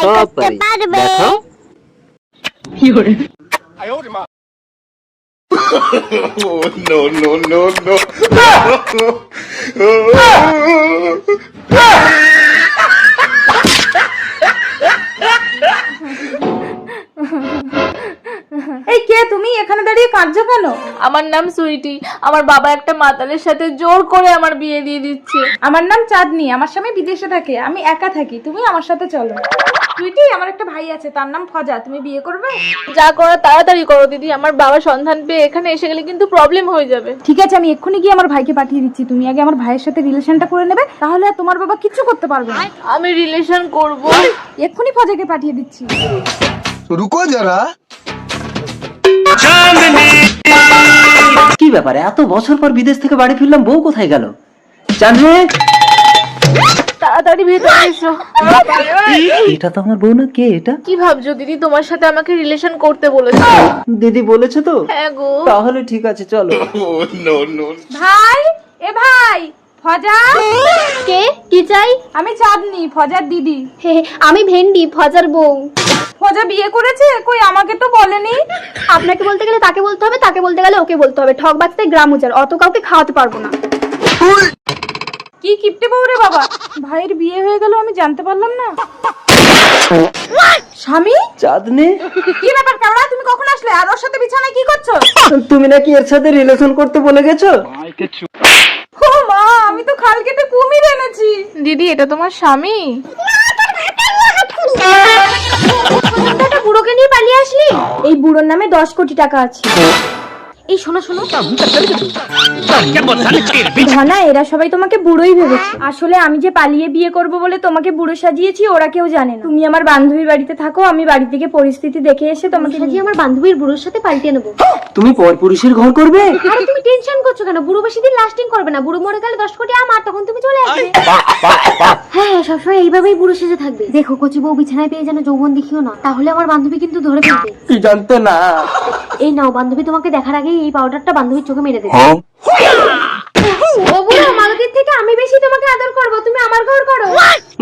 সব পারি, দেখো। No, no, no, no. এই কে তুমি এখানে দাঁড়িয়ে কাঁদছো কেন? আমার নাম সুইটি। আমার বাবা একটা মাতালের সাথে জোর করে আমার বিয়ে দিয়ে দিচ্ছে। আমার নাম চাঁদনি, আমার স্বামী বিদেশে থাকে, আমি একা থাকি, তুমি আমার সাথে চলো। সুইটি, আমার একটা ভাই আছে, তার নাম ফজা, তুমি বিয়ে করবে? যা করো তাড়াতাড়ি করো দিদি, আমার বাবা সন্ধান পেয়ে এখানে এসে গেলে কিন্তু প্রবলেম হয়ে যাবে। ঠিক আছে, আমি এক্ষুনি গিয়ে আমার ভাইকে পাঠিয়ে দিচ্ছি, তুমি আগে আমার ভাইয়ের সাথে রিলেশনটা করে নেবে, তাহলে আর তোমার বাবা কিচ্ছু করতে পারবে না। আমি রিলেশন করব। এক্ষুনি ফজাকে পাঠিয়ে দিচ্ছি। रुको जरा। কি ব্যাপারে, এত বছর পর বিদেশ থেকে বাড়ি ফিরলাম, বউ কোথায় গেল? চাঁদনি, তাড়াতাড়ি ভেতরে এসো। এটা তো আমার বউ না, কে এটা? কি ভাবছো দিদি, তোমার সাথে আমাকে রিলেশন করতে বলেছে। দিদি বলেছে তো? হ্যাঁ গো। তাহলে ঠিক আছে, চলো। Oh, no, no. ভাই, এ ভাই, ফজা। কে? কি চাই? আমি চাঁদনি, ফজার দিদি। হে, আমি ভেন্ডি, ফজার বউ। ফজা বিয়ে করেছে? কই আমাকে তো বলেনি। আপনাকে বলতে গেলে তাকে বলতে হবে, তাকে বলতে গেলে ওকে বলতে হবে। ঠক বাঁচতে গ্রাম উজাড়, অত কাউকে খাওয়াতে পারবো না। কি কিপটে বউ রে বাবা, ভাইয়ের বিয়ে হয়ে গেল আমি জানতে পারলাম না। স্বামী? চাঁদনি, কি ব্যাপার কাওড়া, তুমি কখন আসলে আর ওর সাথে বিছানায় কি করছো? তুমি নাকি এর সাথে রিলেশন করতে বলে গেছো? ও মা, আমি তো খাল কেটে কুমির এনেছি। দিদি, এটা তোমার স্বামী? বুড়োকে নিয়ে পালিয়ে আসলি? এই বুড়োর নামে 10 কোটি টাকা আছে। এই শোনো শোনো, ধনা, এরা সবাই তোমাকে বুড়োই ভেবেছে। আসলে আমি যে পালিয়ে বিয়ে করব বলে তোমাকে বুড়ো সাজিয়েছি, ওরা কেউ জানে না। তুমি আমার বান্ধবীর বাড়িতে থাকো, আমি বাড়ি থেকে পরিস্থিতি দেখে এসে তোমাকে সাজিয়ে আমার বান্ধবীর বুড়োর সাথে পাল্টিয়ে নেবো। তুমি পর পুরুষের ঘর করবে? আরে তুমি টেনশন করছো কেন? বুড়ো বেশি দিন লাস্টিং করবে না। বুড়ো মরে গেলে 10 কোটি আমার, তখন তুমি চলে আসবে। হ্যাঁ, সবসময় এইভাবেই বুড়ো সেজে থাকবে। দেখো, কচি বউ বিছানায় পেয়ে যেন যৌবন দেখিও না, তাহলে আমার বান্ধবী কিন্তু ধরে ফেলবে। কি জানতো না? এই নাও, বান্ধবী তোমাকে দেখার আগেই এই পাউডারটা বান্ধবীর চোখে মেরে দেবে। ও বুড়ো, মালতীর থেকে আমি বেশি তোমাকে আদর করব, তুমি আমার ঘর করো।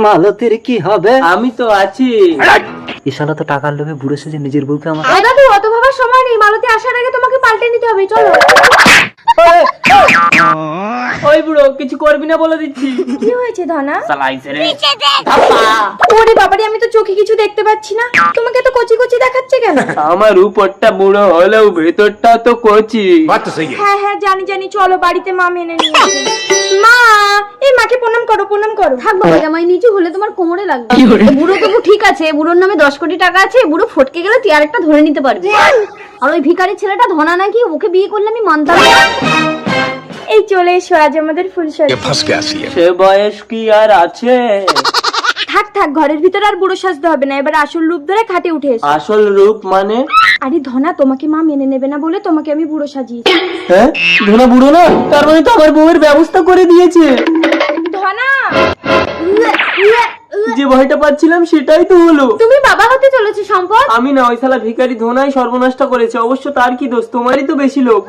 মালতীর কি হবে? আমি তো আছি। ইশালা তো টাকার লোভে বুড়ো সেজে নিজের বউকে আমার। ও দাদু, অত ভাবার সময় নেই, মালতী আসার আগে তোমাকে পাল্টে নিতে হবে, চলো। ওই বুড়ো, কিছু করবি না বলে দিচ্ছি। কি হয়েছে ধনা? সালাইছে রে। ওরে বাবারে, আমি তো চোখে কিছু দেখতে পাচ্ছি না, তোমাকে তো কচি কচি দেখাচ্ছে কেন? আমার উপরটা বুড়ো হলেও ভেতরটা তো কচি। बात तो सही है। হ্যাঁ হ্যাঁ, জানি জানি, চলো বাড়িতে মা মেনে নিয়েছে। মা, এই মাকে প্রণাম করো, প্রণাম করো। থাক বাবা, জামাই নিচু হলে তোমার কোমরে লাগবে। বুড়ো তবু ঠিক আছে, বুড়োর নামে 10 কোটি টাকা আছে, বুড়ো ফটকে গেলে তুই আরেকটা ধরে নিতে পারবি। আর ওই ভিখারি ছেলেটা ধনা নাকি, ওকে বিয়ে করলে আমি মানতাম না। এই চলে এসো, আজ আমাদের ফুলসজ্জা। फंस गया सी है। সে বয়স কি আর আছে? থাক থাক, ঘরের ভিতরে আর বুড়ো সাজতে হবে না, এবার আসল রূপ ধরে খাটে উঠে এসো। আসল রূপ মানে? আরে ধনা, তোমাকে মা মেনে নেবে না বলে তোমাকে আমি বুড়ো সাজিয়েছি। হ্যাঁ, ধনা বুড়ো না, তার মানে তো আমার বউয়ের ব্যবস্থা করে দিয়েছে। ধনা, যে ভয়টা পাচ্ছিলাম সেটাই তো হলো। তুমি বাবা হতে চলেছো সম্পদ। আমি না, ওই শালা ভিখারি ধনাই সর্বনাশটা করেছে। অবশ্য তার কি দোষ, তোমারই তো বেশি লোক।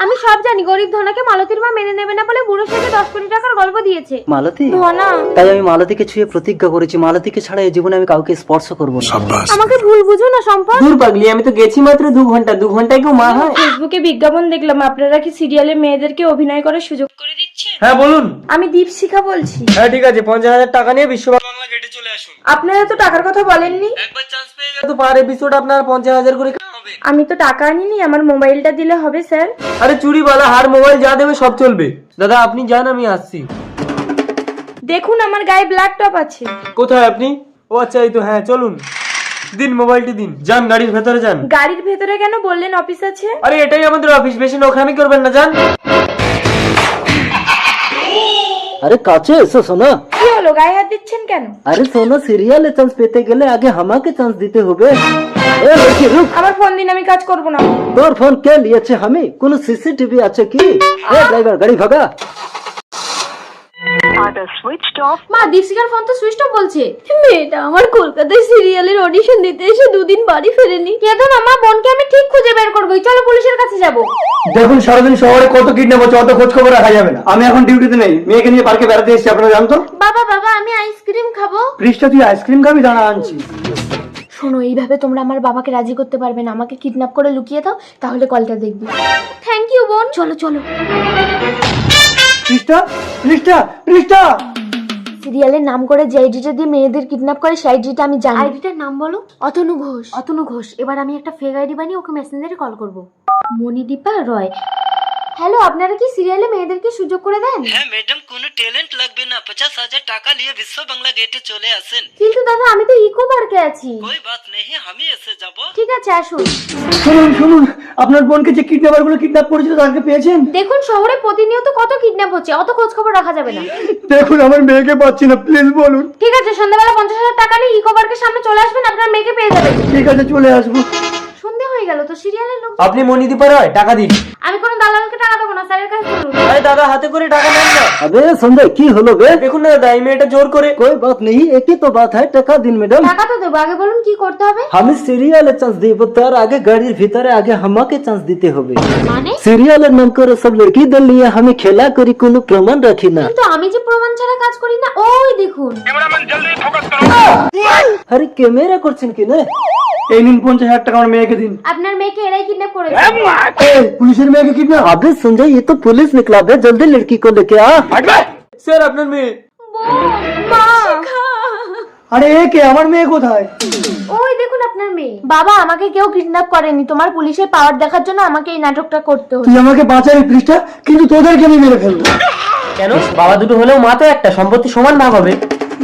আমি সব জানি, গরিব ধনাকে মালতীর মা মেনে নেবে না বলে বুড়ো সাজে 10 কোটি টাকার গল্প দিয়েছে। মালতী, ধনা, তাই আমি মালতীকে ছুঁয়ে প্রতিজ্ঞা করেছি, মালতীকে ছাড়া এই জীবনে আমি কাউকে স্পর্শ করবো না। আমাকে ভুল বুঝো না সম্পদ। দূর পাগলি, আমি তো গেছি মাত্র 2 ঘন্টা। 2 ঘন্টায় কেউ মা হয়? ফেসবুকে বিজ্ঞাপন দেখলাম, আপনারা কি সিরিয়ালে মেয়েদেরকে অভিনয় করার সুযোগ করে দিচ্ছেন? হ্যাঁ বলুন। আমি দীপশিখা বলছি। হ্যাঁ ঠিক আছে, 50,000 টাকা নিয়ে বিশ্বভারতী বাংলা গেটে চলে আসুন। আপনারা তো টাকার কথা বলেননি। একবার চান্স পেয়ে গেলে তো পার এপিসোড আপনার 50,000 করে হবে। আমি তো টাকা আনিনি, আমার মোবাইলটা দিলে হবে স্যার? আরে চুরিওয়ালা হার মোবাইল যা দেবে সব চলবে। দাদা আপনি যান, আমি আসছি। দেখুন, আমার গায়ে ব্ল্যাক টপ আছে। কোথায় আপনি? ও আচ্ছা, এই তো। হ্যাঁ চলুন, দিন মোবাইলটি দিন, যান গাড়ির ভেতরে যান। গাড়ির ভেতরে কেন বললেন অফিস আছে? আরে এটাই আমাদের অফিস, বেশি নোখামি করবেন না, যান। আরে কাছে এসো সোনা। কি হলো, গায়ে হাত দিচ্ছেন কেন? আরে সোনা, সিরিয়ালে চান্স পেতে গেলে আগে আমাকে চান্স দিতে হবে। এ লড়কি রুক, আমার ফোন দিন, আমি কাজ করব না। তোর ফোন কে নিয়েছে? আমি? কোন সিসিটিভি আছে কি? এ ড্রাইভার, গাড়ি ভাগা। মা দীপশিকার ফোন তো সুইচ অফ বলছে। মেয়েটা আমার কলকাতায় সিরিয়ালের অডিশন দিতে এসে দুদিন বাড়ি ফেরেনি। কেঁদো না মা, বোনকে আমি ঠিক খুঁজে বের করবোই, চলো পুলিশের কাছে যাব। দেখুন সারাদিন শহরে কত কিডন্যাপ হচ্ছে, অত খোঁজ খবর রাখা যাবে না। আমি এখন ডিউটিতে নেই, মেয়েকে নিয়ে পার্কে বেড়াতে এসেছি, আপনারা জানতো। বাবা বাবা আমি আইসক্রিম খাবো। পৃষ্ঠা তুই আইসক্রিম খাবি? দাঁড়া আনছি। শোনো, এইভাবে তোমরা আমার বাবাকে রাজি করতে পারবে না। আমাকে কিডন্যাপ করে লুকিয়ে দাও, তাহলে কলটা দেখবি। থ্যাংক ইউ বোন, চলো চলো। পৃষ্ঠা পৃষ্ঠা পৃষ্ঠা সিরিয়ালের নাম করে যে আইডিটা দিয়ে মেয়েদের কিডন্যাপ করে সেই আইডিটা আমি জানি। আইডিটার নাম বলো। অতনু ঘোষ। অতনু ঘোষ। এবার আমি একটা ফেক আইডি বানিয়ে ওকে মেসেঞ্জারে কল করব। মণিদীপা রয়। হ্যালো, আপনারা কি সিরিয়ালে মেয়েদেরকে সুযোগ করে দেন? হ্যাঁ ম্যাডাম, কোনো ট্যালেন্ট লাগবে না, 50,000 টাকা নিয়ে বিশ্ব বাংলা গেটে চলে আসেন। কিন্তু দাদা আমি তো ইকো পার্কে আছি। कोई बात नहीं, আমি এসে যাব। ঠিক আছে আসুন। শুনুন শুনুন, আপনার বোনকে যে কিডন্যাপার গুলো কিডন্যাপ করেছিল তাকে পেয়েছেন? দেখুন শহরে প্রতিনিয়ত কত কিডন্যাপ হচ্ছে, অত খোঁজ খবর রাখা যাবে না। দেখুন আমার মেয়েকে পাচ্ছি না, প্লিজ বলুন। ঠিক আছে, সন্ধ্যাবেলা 50,000 টাকা নিয়ে ইকো পার্কের সামনে চলে আসবেন, আপনার মেয়েকে পেয়ে যাবেন। ঠিক আছে চলে আসবো। সন্ধ্যা হয়ে গেল তো, সিরিয়ালের লোক। আপনি মণিদীপা রয়, টাকা দিন। আমি কোনো দালালকে টাকা দেবো না, স্যারের কাছে চলুন। আরে দাদা, হাতে করে টাকা নেন না। अबे संजय की হলো বে? দেখুন না দাদা, এই মেয়েটা জোর করে। कोई बात नहीं, एक ही तो बात है, টাকা দিন ম্যাডাম। টাকা তো দেবো, আগে বলুন কি করতে হবে। আমি সিরিয়ালে চান্স দিব, তার আগে গাড়ির ভিতরে আগে আমাকে চান্স দিতে হবে। মানে? সিরিয়ালের নাম করে সব লড়কি দল নিয়ে আমি খেলা করি, কোনো প্রমাণ রাখি না। কিন্তু আমি যে প্রমাণ ছাড়া কাজ করি না। ওই দেখুন। আরে ক্যামেরা করছেন কি না? এই নিন 50,000 টাকা আমার মেয়েকে দিন। আপনার মেয়েকে এরাই কিডন্যাপ করেছে। এই পুলিশের মেয়েকে কিডন্যাপ? अबे संजय, ये तो पुलिस निकला बे, जल्दी लड़की को लेके आ। স্যার আপনার মেয়ে। মা, আরে এ কে? আমার মেয়ে কোথায়? ওই দেখুন আপনার মেয়ে। বাবা আমাকে কেউ কিডন্যাপ করেনি, তোমার পুলিশের পাওয়ার দেখার জন্য আমাকে এই নাটকটা করতে হলো। তুই আমাকে বাঁচালি পৃষ্ঠা, কিন্তু তোদেরকে আমি মেরে ফেলবো। কেন? বাবা দুটো হলেও মা তো একটা, সম্পত্তি সমান ভাগ হবে।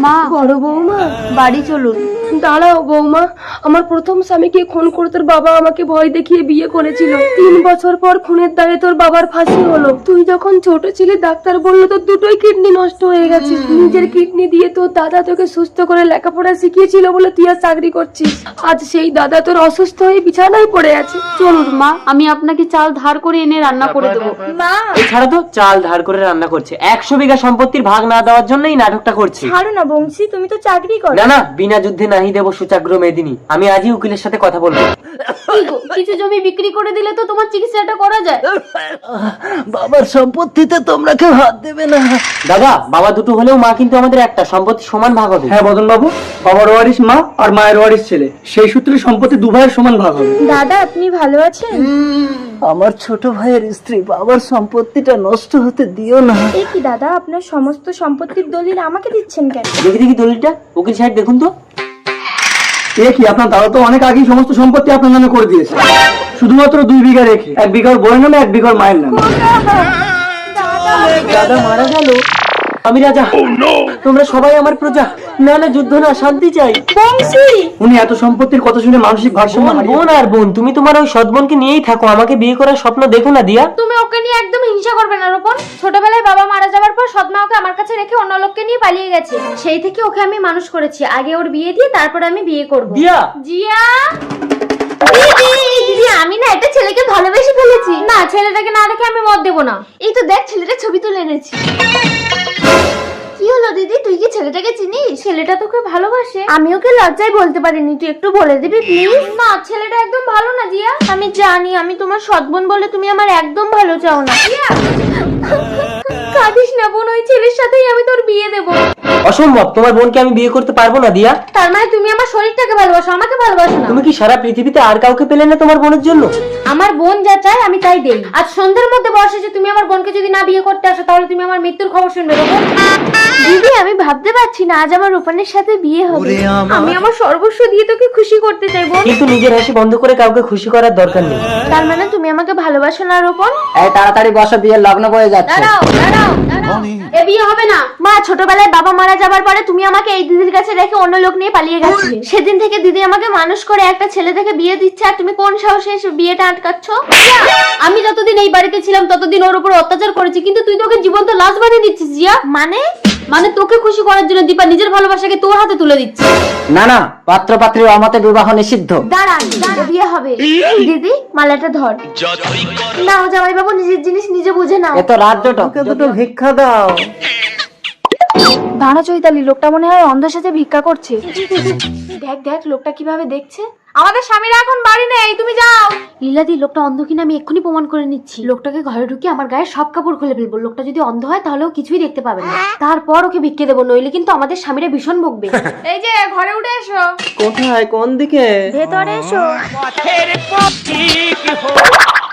মা, বড় বৌমা বাড়ি চলুন। দাঁড়াও বৌমা, আমার প্রথম স্বামীকে খুন করে তোর বাবা আমাকে ভয় দেখিয়ে বিয়ে করেছিল। 3 বছর পর খুনের দায়ে তোর বাবার ফাঁসি হলো। তুই যখন ছোট ছিলি ডাক্তার বললো তোর দুটোই কিডনি নষ্ট হয়ে গেছে। নিজের কিডনি দিয়ে তোর দাদা তোকে সুস্থ করে লেখাপড়া শিখিয়েছিল বলে তুই আর চাকরি করছিস। আজ সেই দাদা তোর অসুস্থ হয়ে বিছানায় পড়ে আছে। চলুন মা, আমি আপনাকে চাল ধার করে এনে রান্না করে দেবো। মা এছাড়া তো চাল ধার করে রান্না করছে, 100 বিঘা সম্পত্তির ভাগ না দেওয়ার জন্যই নাটকটা করছে। ছাড়ো না বংশী, তুমি তো চাকরি করো। না না, বিনা যুদ্ধে নাহি দেব সুচাগ্র মেদিনী। আমি আজই উকিলের সাথে কথা বলবো। কিছু জমি বিক্রি করে দিলে তো তোমার চিকিৎসাটা করা যায়। বাবার সম্পত্তিতে তোমরা কেউ হাত দেবে না। দাদা, বাবা দুটো হলেও মা কিন্তু আমাদের একটা, সম্পত্তি সমান ভাগ হবে। হ্যাঁ বদন বাবু, বাবার ওয়ারিশ মা আর মায়ের ওয়ারিশ ছেলে, সেই সূত্রে সম্পত্তি দু ভাইয়ের সমান ভাগ হবে। দাদা আপনি ভালো আছেন? আমার ছোট ভাইয়ের স্ত্রী, বাবার সম্পত্তিটা নষ্ট হতে দিও না। এই কি দাদা, আপনার সমস্ত সম্পত্তির দলিল আমাকে দিচ্ছেন কেন? দেখি দেখি দলিলটা, উকিল সাহেব দেখুন তো। এ কি, আপনার দাদা তো অনেক আগেই সমস্ত সম্পত্তি আপনার নামে করে দিয়েছে, শুধুমাত্র 2 বিঘা রেখে। 1 বিঘার বইয়ের নামে, 1 বিঘার মায়ের নামে। দাদা মারা গেল, আমি রাজা, তোমরা সবাই আমার প্রজা। না না, যুদ্ধ না, শান্তি চাই। উনি এত সম্পত্তির কথা শুনে মানসিক ভারসাম্য হারিয়ে বোন আর বোন, তুমি তোমার ওই সৎ বোনকে নিয়েই থাকো, আমাকে বিয়ে করার স্বপ্ন দেখো না দিয়া। তুমি ওকে নিয়ে একদম হিংসা করবে না রোপন। ছোটবেলায় বাবা মারা যাওয়ার পর সৎমা ওকে আমার কাছে রেখে অন্য লোককে নিয়ে পালিয়ে গেছে। সেই থেকে ওকে আমি মানুষ করেছি। আগে ওর বিয়ে দিয়ে তারপর আমি বিয়ে করব। দিয়া, জিয়া দিদি, আমি না একটা ছেলেকে ভালোবেসে ফেলেছি। না, ছেলেটাকে না দেখে আমি মত দেবো না। এই তো দেখ, ছেলেটার ছবি তুলে এনেছি। কি হলো দিদি, তুই কি ছেলেটাকে চিনিস? ছেলেটা তোকে ভালোবাসে। আমি ওকে লজ্জায় বলতে পারিনি, তুই একটু বলে দিবি প্লিজ? না, ছেলেটা একদম ভালো না জিয়া। আমি জানি, আমি তোমার সৎবোন বলে তুমি আমার একদম ভালো চাও না। জিয়া কাঁদিস না বোন, ওই ছেলের সাথেই আমি তোর বিয়ে দেবো। অসম্ভব, তোমার বোনকে আমি বিয়ে করতে পারবো না দিয়া। তার মানে তুমি আমার শরীরটাকে ভালোবাসো, আমাকে ভালোবাসো না? তুমি কি সারা পৃথিবীতে আর কাউকে পেলে না তোমার বোনের জন্য? আমার বোন যা চায় আমি তাই দেই। আজ সন্ধ্যার মধ্যে বর্ষে যে তুমি আমার বোনকে যদি না বিয়ে করতে আসো, তাহলে তুমি আমার মৃত্যুর খবর শুনবে। দিদি আমি ভাবতে পারছি না আজ আমার রূপানের সাথে বিয়ে হবে। আমি আমার সর্বস্ব দিয়ে তোকে খুশি করতে চাই বোন। কিন্তু নিজের হাসি বন্ধ করে কাউকে খুশি করার দরকার নেই। তার মানে তুমি আমাকে ভালোবাসো না রূপন? এই তাড়াতাড়ি বসো, বিয়ের লগ্ন হয়ে যাচ্ছে। দাঁড়াও দাঁড়াও দাঁড়াও, এ বিয়ে হবে না। মা, ছোটবেলায় বাবা মারা যাবার পরে তুমি আমাকে এই দিদির কাছে রেখে অন্য লোক নিয়ে পালিয়ে গেছিলে। সেদিন থেকে দিদি আমাকে মানুষ করে একটা ছেলে থেকে বিয়ে দিচ্ছে, আর তুমি কোন সাহসে এসে বিয়েটা আটকাচ্ছ? আমি যতদিন এই বাড়িতে ছিলাম ততদিন ওর উপর অত্যাচার করেছি, কিন্তু তুই তোকে জীবন্ত লাশ বানিয়ে দিচ্ছিস জিয়া। মানে তোকে খুশি করার জন্য দীপা নিজের ভালোবাসাকে তোর হাতে তুলে দিচ্ছে। না না, পাত্র পাত্রীর অমতে বিবাহ নিষিদ্ধ। দাঁড়া, বিয়ে হবে। দিদি মালাটা ধর। নাও জামাই বাবু, নিজের জিনিস নিজে বুঝে নাও। এত রাজ্যটা, দুটো ভিক্ষা দাও। দাঁড়া চৈতালি, লোকটা মনে হয় অন্ধের সাথে ভিক্ষা করছে। দেখ দেখ লোকটা কিভাবে দেখছে। আমাদের স্বামীরা এখন বাড়ি নেই, তুমি যাও। লীলাদি, লোকটা অন্ধ কিনা আমি এক্ষুনি প্রমাণ করে নিচ্ছি। লোকটাকে ঘরে ঢুকিয়ে আমার গায়ে সব কাপড় খুলে ফেলবো। লোকটা যদি অন্ধ হয় তাহলে ও কিছুই দেখতে পাবে না। তারপর ওকে ভিক্ষে দেবো, নইলে কিন্তু আমাদের স্বামীরা ভীষণ বকবে। এই যে ঘরে উঠে এসো। কোথায়, কোন দিকে? ভেতরে এসো।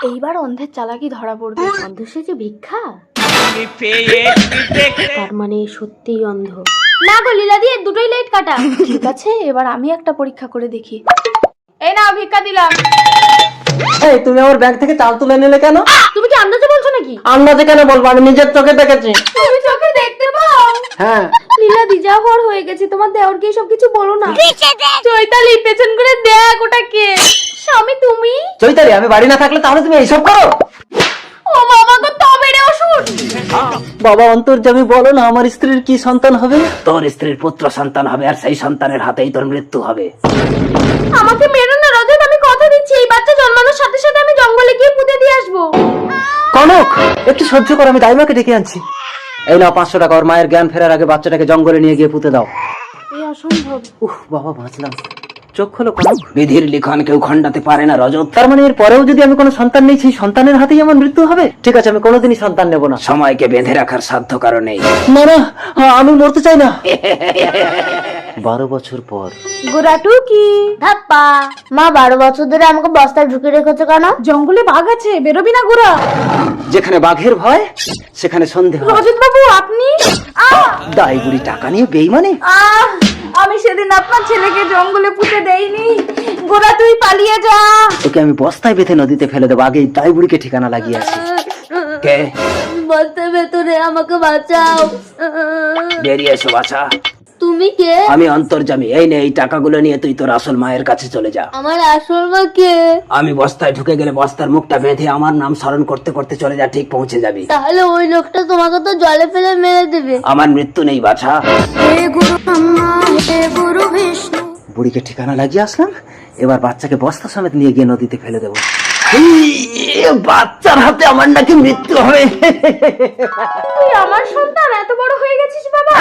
এইবার অন্ধের চালাকি ধরা পড়বে। অন্ধ সেজে ভিক্ষা, তার মানে সত্যিই অন্ধ। না গো লীলাদি, এর দুটোই লাইট কাটা। ঠিক আছে, এবার আমি একটা পরীক্ষা করে দেখি। এই নাও ভিক্ষা দিলাম। এই তুমি আমার ব্যাগ থেকে চাল তুলে নিলে কেন? তুমি কি আন্দাজে বলছো নাকি? আন্দাজে কেন বলবো, আমি নিজের চোখে দেখেছি। তুমি চোখে দেখতে পাও? হ্যাঁ। লীলাদি, যা হওয়ার হয়ে গেছে, তোমার দেওরকে সব কিছু বলো না। চৈতালি, পেছন করে দেখ ওটা কে। স্বামী তুমি? চৈতালি, আমি বাড়ি না থাকলে তাহলে তুমি এইসব করো? ও বাবা গো, তবে রে ওষুধ। বাবা অন্তর্যামী, বলো না আমার স্ত্রীর কি সন্তান হবে? তোর স্ত্রীর পুত্র সন্তান হবে, আর সেই সন্তানের হাতেই তোর মৃত্যু হবে। আমাকে মেরো না রজত, আমি কথা দিচ্ছি এই বাচ্চা জন্মানোর সাথে সাথে আমি জঙ্গলে গিয়ে পুঁতে দিয়ে আসবো। কনক, একটু সহ্য কর, আমি দাইমাকে ডেকে আনছি। এই নাও 500 টাকা, ওর মায়ের জ্ঞান ফেরার আগে বাচ্চাটাকে জঙ্গলে নিয়ে গিয়ে পুঁতে দাও। এই অসম্ভব। উহ বাবা, বাঁচলাম। চোখ খোলো কনক। বিধির লিখন কেউ খণ্ডাতে পারে না রজত। তার মানে এর পরেও যদি আমি কোনো সন্তান নেই, সেই সন্তানের হাতেই আমার মৃত্যু হবে? ঠিক আছে, আমি কোনোদিনই সন্তান নেব না। সময়কে বেঁধে রাখার সাধ্য কারণে না না, আমি মরতে চাই না। 12 বছর পর। গোরাটু কি ধাপ্পা। মা 12 বছর ধরে আমাকে বস্তায় ঢুকে রেখেছো কেন? জঙ্গলে বাঘ আছে, বেরোবি না গোরা। যেখানে বাঘের ভয় সেখানে সন্দেহ। রজত বাবু, আপনি? দাই বুড়ি টাকা নিয়ে বেইমানি। আমি সেদিন আপনার ছেলেকে জঙ্গলে পুঁতে দেইনি। গোরা, তুই পালিয়ে যা। ওকে আমি বস্তায় বেঁধে নদীতে ফেলে দেবো, আগেই দাই বুড়িকে ঠিকানা লাগিয়ে আসি। কে? বস্তার ভেতরে, আমাকে বাঁচাও। বেরিয়ে এসো বাছা। তুমি কে? আমি অন্তর্যামী। এই নে, এই টাকাগুলো নিয়ে তুই তোর আসল মায়ের কাছে চলে যা। আমার আসল মা কে? আমি বস্তায় ঢুকে গেলে বস্তার মুখটা বেঁধে আমার নাম স্মরণ করতে করতে চলে যা, ঠিক পৌঁছে যাবি। তাহলে ওই লোকটা তোমাকে তো জলে ফেলে মেরে দেবে। আমার মৃত্যু নেই বাছা। হে গুরু ব্রহ্মা, হে গুরু বিষ্ণু। বুড়িকে ঠিকানা লাগিয়ে আসলাম, এবার বাচ্চাকে বস্তা সমেত নিয়ে গিয়ে নদীতে ফেলে দেবো। বাচ্চার হাতে আমার নাকি মৃত্যু হবে। তুই আমার সন্তান, এত বড় হয়ে গেছিস বাবা।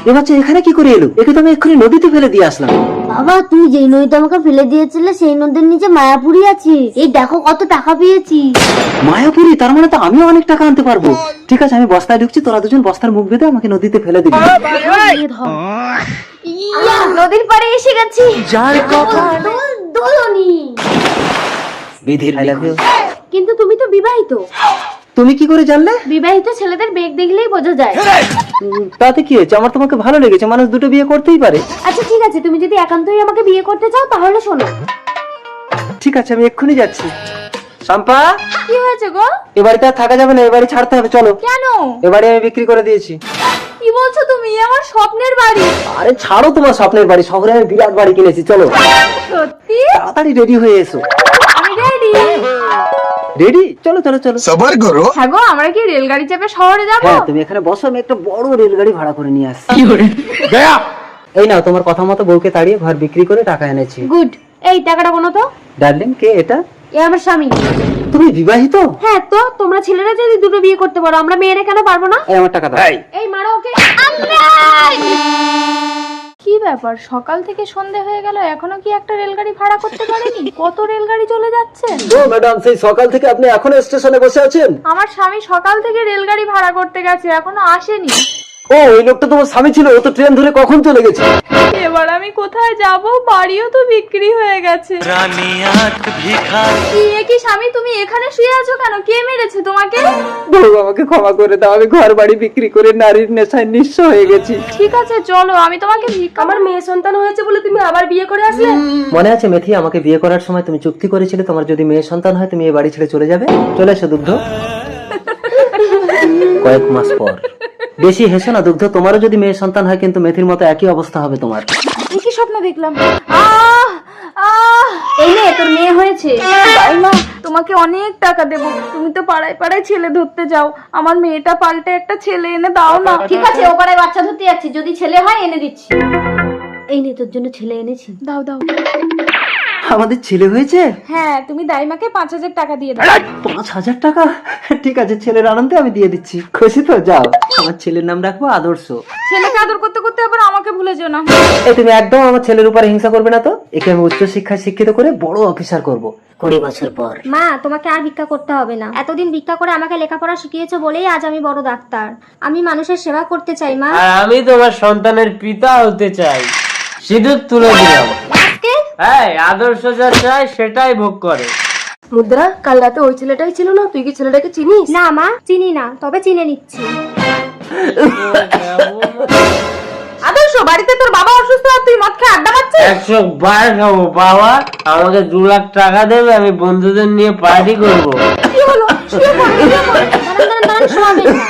এ বাচ্চা এখানে কি করে এলো? একে তো আমি এক্ষুনি নদীতে ফেলে দিয়ে আসলাম। বাবা, তুমি যেই নদীতে আমাকে ফেলে দিয়েছিলে সেই নদীর নিচে মায়াপুরি আছে। এই দেখো কত টাকা পেয়েছি। মায়াপুরি? তার মানে তো আমিও অনেক টাকা আনতে পারবো। ঠিক আছে, আমি বস্তায় ঢুকছি, তোরা দুজন বস্তার মুখ বেঁধে আমাকে নদীতে ফেলে দিবি। নদীর পাড়ে এসে গেছি। দোলনি। বিধির লিখন। কিন্তু তুমি তো বিবাহিত। তুমি কি করে জানলে? বিবাহিত ছেলেদের বেগ দেখলেই বোঝা যায়। তাতে কি হয়েছে? আমার তোমাকে ভালো লেগেছে, মানুষ দুটো বিয়ে করতেই পারে। আচ্ছা ঠিক আছে, তুমি যদি একান্তই আমাকে বিয়ে করতে চাও তাহলে শোনো। ঠিক আছে, আমি এক্ষুনি যাচ্ছি। শম্পা, কি হয়েছে গো? এ বাড়িতে আর থাকা যাবে না, এ বাড়ি ছাড়তে হবে, চলো। কেন? এ বাড়ি আমি বিক্রি করে দিয়েছি। কি বলছো তুমি? আমার স্বপ্নের বাড়ি। আরে ছাড়ো তোমার স্বপ্নের বাড়ি, শহরে আমি বিরাট বাড়ি কিনেছি, চলো। সত্যি? তাড়াতাড়ি রেডি হয়ে এসো। আমি রেডি। রেডি? চলো চলো চলো। सबर करो। হ্যাঁ গো, আমরা কি রেলগাড়ি চেপে শহরে যাবো? হ্যাঁ, তুমি এখানে বসো, আমি একটা বড় রেলগাড়ি ভাড়া করে নিয়ে আসছি। এই নাও, তোমার কথা মতো বউকে তাড়িয়ে ঘর বিক্রি করে টাকা এনেছি। গুড। এই টাকাটা কোনো তো। ডার্লিং, কে এটা? এ আমার স্বামী। তুমি বিবাহিত? হ্যাঁ তো, তোমরা ছেলেরা যদি দুটো বিয়ে করতে পারো, আমরা মেয়েরা কেন পারবো না? এই আমার টাকা দাও। এই মারো ওকে। কি ব্যাপার, সকাল থেকে সন্ধে হয়ে গেল, এখনো কি একটা রেলগাড়ি ভাড়া করতে পারেনি? কত রেলগাড়ি চলে যাচ্ছে। ও ম্যাডাম, সেই সকাল থেকে আপনি এখনো স্টেশনে বসে আছেন? আমার স্বামী সকাল থেকে রেলগাড়ি ভাড়া করতে গেছে, এখনো আসেনি। ও, ওই লোকটা তোমার স্বামী ছিল, ও তো ট্রেন ধরে কখন চলে গেছে। এবার আমি কোথায় যাব? বাড়িও তো বিক্রি হয়ে গেছে। কি স্বামী, তুমি এখানে শুয়ে আছো কেন? কে মেরেছে তোমাকে? বউ, আমাকে ক্ষমা করে দাও, আমি ঘর বাড়ি বিক্রি করে নারীর নেশায় নিঃস্ব হয়ে গেছি। ঠিক আছে চলো, আমি তোমাকে ভিক্ষা। আমার মেয়ে সন্তান হয়েছে বলে তুমি আবার বিয়ে করে আসলে? মনে আছে মেথি, আমাকে বিয়ে করার সময় তুমি চুক্তি করেছিলে তোমার যদি মেয়ে সন্তান হয় তুমি এই বাড়ি ছেড়ে চলে যাবে। চলে এসো দুগ্ধ। কয়েক মাস পর। বেশি হেসো না দুগ্ধ, তোমারও যদি মেয়ে সন্তান হয় কিন্তু মেথির মতো একই অবস্থা হবে তোমার। কি স্বপ্ন দেখলাম? এই নে, তোর মেয়ে হয়েছে। তাই না? তোমাকে অনেক টাকা দেবো, তুমি তো পাড়ায় পাড়ায় ছেলে ধরতে যাও, আমার মেয়েটা পাল্টে একটা ছেলে এনে দাও না। ঠিক আছে, ও পাড়ায় বাচ্চা ধরতে যাচ্ছি, যদি ছেলে হয় এনে দিচ্ছি। এই নে, তোর জন্য ছেলে এনেছি। দাও দাও। আমাদের ছেলে হয়েছে? হ্যাঁ, তুমি দাইমাকে 5,000 টাকা দিয়ে দাও। 5,000 টাকা? ঠিক আছে, ছেলের আনন্দে আমি দিয়ে দিচ্ছি। খুশি তো? যাও, আমার ছেলের নাম রাখবো আদর্শ। ছেলেকে আদর করতে করতে আবার আমাকে ভুলে যেও না। এই তুমি একদম আমার ছেলের উপর হিংসা করবে না তো? একে আমি উচ্চ শিক্ষায় শিক্ষিত করে বড় অফিসার করব 20 বছর পর। মা, তোমাকে আর ভিক্ষা করতে হবে না। এতদিন ভিক্ষা করে আমাকে লেখাপড়া শিখিয়েছো বলেই আজ আমি বড় ডাক্তার। আমি মানুষের সেবা করতে চাই মা। আর আমি তোমার সন্তানের পিতা হতে চাই। সিঁদুর তুলে দিলাম। হ্যাঁ, আদর্শ যা চায় সেটাই ভোগ করে। মুদ্রা, কাল রাতে ওই ছেলেটাই ছিল না? তুই কি ছেলেটাকে চিনিস? না মা, চিনি না, তবে চিনে নিচ্ছি। আদর্শ, বাড়িতে তোর বাবা অসুস্থ আর তুই মদ খেয়ে আড্ডা মারছিস? 100 বার খাবো বাবা। আমাকে 2 লাখ টাকা দেবে, আমি বন্ধুদের নিয়ে পার্টি করব। কি হলো? শুয়ে পড়, শুয়ে পড়। দাঁড়ান, শোয়াবেন না।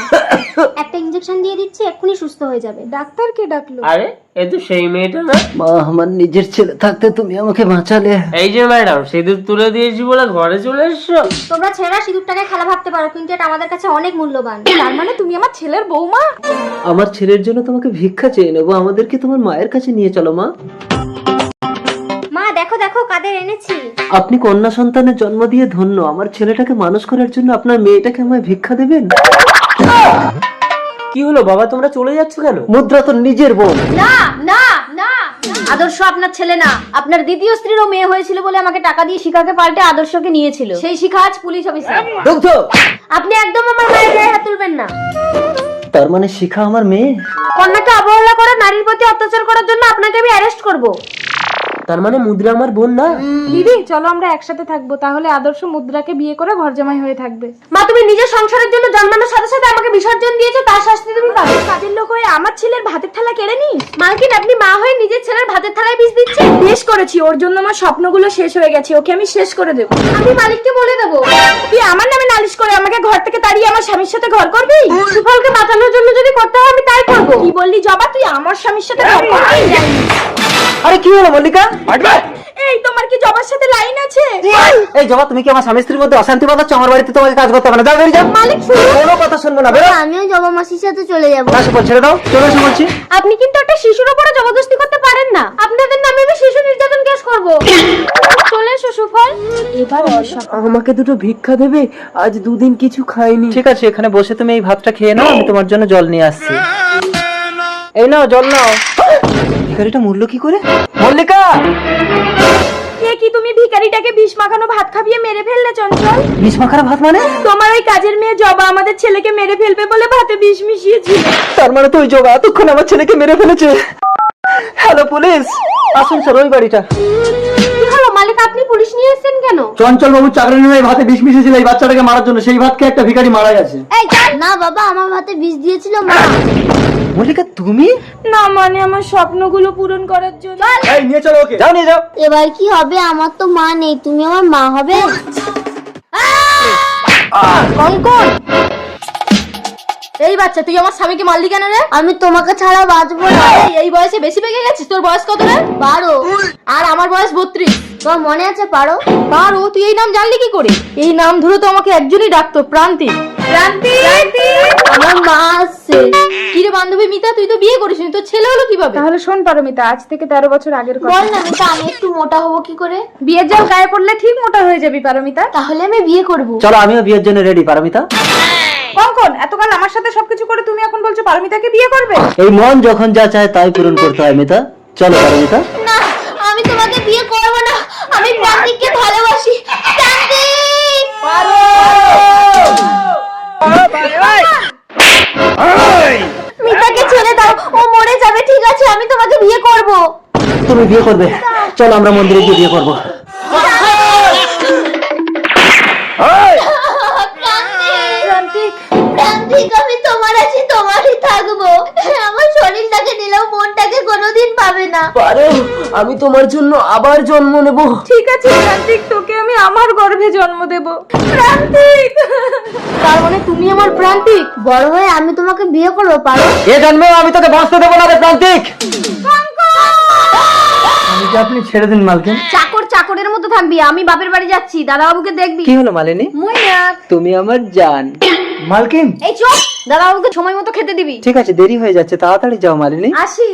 একটা ইনজেকশন দিয়ে দিচ্ছি, এক্ষুনি সুস্থ হয়ে যাবে। ডাক্তারকে ডাকলো। আরে, এ তো সেই মেয়েটা না? মা, আমার নিজের ছেলে থাকতে তুমি আমাকে বাঁচালে। এই যে ম্যাডাম, সিঁদুর তুলে দিয়েছি বলে ঘরে চলে এসছো? তোমরা ছেলেরা সিঁদুরটাকে খেলা ভাবতে পারো, কিন্তু এটা আমাদের কাছে অনেক মূল্যবান। তার মানে তুমি আমার ছেলের বৌমা? আমার ছেলের জন্য তোমাকে ভিক্ষা চেয়ে নেবো। আমাদেরকে তোমার মায়ের কাছে নিয়ে চলো মা। মা, দেখো দেখো কাদের এনেছি। আপনি কন্যা সন্তানের জন্ম দিয়ে ধন্য। আমার ছেলেটাকে মানুষ করার জন্য আপনার মেয়েটাকে আমায় ভিক্ষা দেবেন? কি হলো বাবা, তোমরা চলে যাচ্ছ কেন? মুদ্রা তো নিজের বোন। না না না, আদর্শ আপনার ছেলে না। আপনার দ্বিতীয় স্ত্রীরও মেয়ে হয়েছিল বলে আমাকে টাকা দিয়ে শিখাকে পাল্টে আদর্শকে নিয়েছিল। সেই শিখা আজ পুলিশ অফিসার। দুগ্ধ। আপনি একদম আমার মায়ের গায়ে হাত তুলবেন না। তার মানে শিখা আমার মেয়ে? কন্যাকে অবহেলা করে নারীর প্রতি অত্যাচার করার জন্য আপনাকে আমি অ্যারেস্ট করব। তার মানে মুদ্রা আমার বোন না? দিদি, চলো আমরা একসাথে থাকবো, তাহলে আদর্শ মুদ্রাকে বিয়ে করে ঘর জামাই হয়ে থাকবে। মা, তুমি নিজের সংসারের জন্য জন্মানোর সাথে সাথে আমাকে বিসর্জন দিয়েছো, তার শাস্তি তুমি পাবে। কাজের লোক হয়ে আমার ছেলের ভাতের থালা কেড়ে নিস? মালকিন, আপনি মা হয়ে নিজের ছেলের ভাতের থালায় বিষ দিচ্ছেন। বেশ করেছি, ওর জন্য আমার স্বপ্নগুলো শেষ হয়ে গেছে। ওকে আমি শেষ করে দেবো। আমি মালিককে বলে দেবো। তুই আমার নামে নালিশ করে আমাকে ঘর থেকে তাড়িয়ে আমার স্বামীর সাথে ঘর করবি? সুফলকে বাঁচানোর জন্য যদি করতে হয় আমি তাই করবো। কি বললি জবা? তুই আমার স্বামীর সাথে ঘর করবি? আরে কি হলো মল্লিকা? এই, তোমার কি জবার সাথে লাইন আছে? এই জবা, তুমি কি আমার স্বামী স্ত্রীর মধ্যে অশান্তি বাঁধাচ্ছ? আমার বাড়িতে তোমাকে কাজ করতে হবে না। যাও, বেরিয়ে যাও। মালিক, কোনো কথা শুনবো না, বেরো। আমিও জবা মাসির সাথে চলে যাবো। না, সুফল ছেড়ে দাও, চলে এসো বলছি। আপনি কিন্তু একটা শিশুর উপরে জবরদস্তি করতে পারেন না। আপনাদের নামে আমি শিশু নির্যাতন কেস করব। চলে এসো সুফল। এবার আমাকে দুটো ভিক্ষা দেবে? আজ 2 দিন কিছু খাইনি। ঠিক আছে, এখানে বসে তুমি এই ভাতটা খেয়ে নাও, আমি তোমার জন্য জল নিয়ে আসছি। এই নাও, জল নাও। ভিখারিটা মরলো কি করে? মল্লিকা! কে কি তুমি ভিখারিটাকে বিষ মাখানো ভাত খাবিয়ে মেরে ফেললে চঞ্চল? বিষ মাখারা ভাত মানে? তোমার ওই কাজের মেয়ে জবা আমাদের ছেলেকে মেরে ফেলবে বলে ভাতে বিষ মিশিয়েছিল। তার মানে তো ওই জবা এতক্ষণ আমার ছেলেকে মেরে ফেলেছে। হ্যালো পুলিশ, আসুন স্যার ওই বাড়িটা। কি হলো মালিক, আপনি পুলিশ নিয়ে এসেছেন কেন? চঞ্চল বাবু চাকরি নিয়ে ভাতে বিষ মিশিয়েছিল এই বাচ্চাটাকে মারার জন্য। সেই ভাতকে একটা ভিখারি মারা গেছে। এই না বাবা, আমার ভাতে বিষ দিয়েছিল মা। মল্লিকা, তুমি? না মানে আমার স্বপ্নগুলো পূরণ করার জন্য। এই নিয়ে চলো ওকে। যাও, নিয়ে যাও। এবার কি হবে? আমার তো মা নেই, তুমি আমার মা হবে। কঙ্কন, এই বাচ্চা, তুই আমার স্বামীকে মারলি কেন রে? আমি তোমাকে ছাড়া বাঁচবো না। এই বয়সে বেশি পেকে গেছিস। তোর বয়স কত রে? 12। আর আমার বয়স 32। তোর মনে আছে 12? তুই এই নাম জানলি কি করে? এই নাম ধরে তো আমাকে একজনই ডাকতো, প্রান্তিক। আমার মা আসছে। কি রে বান্ধবী মিতা, তুই তো বিয়ে করিসনি, তোর ছেলে হলো কিভাবে? তাহলে শোন পারমিতা, আজ থেকে 13 বছর আগের কথা। বল না মিতা, আমি একটু মোটা হবো কি করে? বিয়ের জল গায়ে পড়লে ঠিক মোটা হয়ে যাবি পারমিতা। তাহলে আমি বিয়ে করব। চলো, আমিও বিয়ের জন্য রেডি। পারমিতা? কঙ্কন, এতকাল আমার সাথে সবকিছু করে তুমি এখন বলছো পারমিতাকে বিয়ে করবে? এই মন যখন যা চায় তাই পূরণ করতে হয় মিতা। চলো পারমিতা। না, আমি তোমাকে বিয়ে করব না। আমি প্রান্তিককে ভালোবাসি। প্রান্তিক! মিতাকে ছেড়ে দাও, ও মরে যাবে। ঠিক আছে, আমি তোমাকে বিয়ে করব। তুমি বিয়ে করবে? চলো আমরা মন্দিরে গিয়ে বিয়ে করবো। প্রান্তিক, আমি তোমার আছি, তোমারই থাকবো। আমার শরীরটাকে নিলেও মনটাকে কোনোদিন পাবে না। পারো, আমি তোমার জন্য আবার জন্ম নেব। ঠিক আছে প্রান্তিক, তোকে আমি আমার গর্ভে জন্ম দেব। প্রান্তিক! তার মানে তুমি আমার প্রান্তিক? বড় হয়ে আমি তোমাকে বিয়ে করবো, পারো? এ জন্মেও আমি তোকে বাঁচতে দেবো না রে প্রান্তিক। আপনি ছেড়ে দিন মালকিন। চাকর চাকরের মতো থাকবি। আমি বাপের বাড়ি যাচ্ছি, দাদা বাবুকে দেখবি। কি হলো মালিনী? মইনা, তুমি আমার জান। মালকিন, এই চুপ। দাদা আমাকে সময় মতো খেতে দিবি। ঠিক আছে, দেরি হয়ে যাচ্ছে, তাড়াতাড়ি যাও মালিনী। আসি।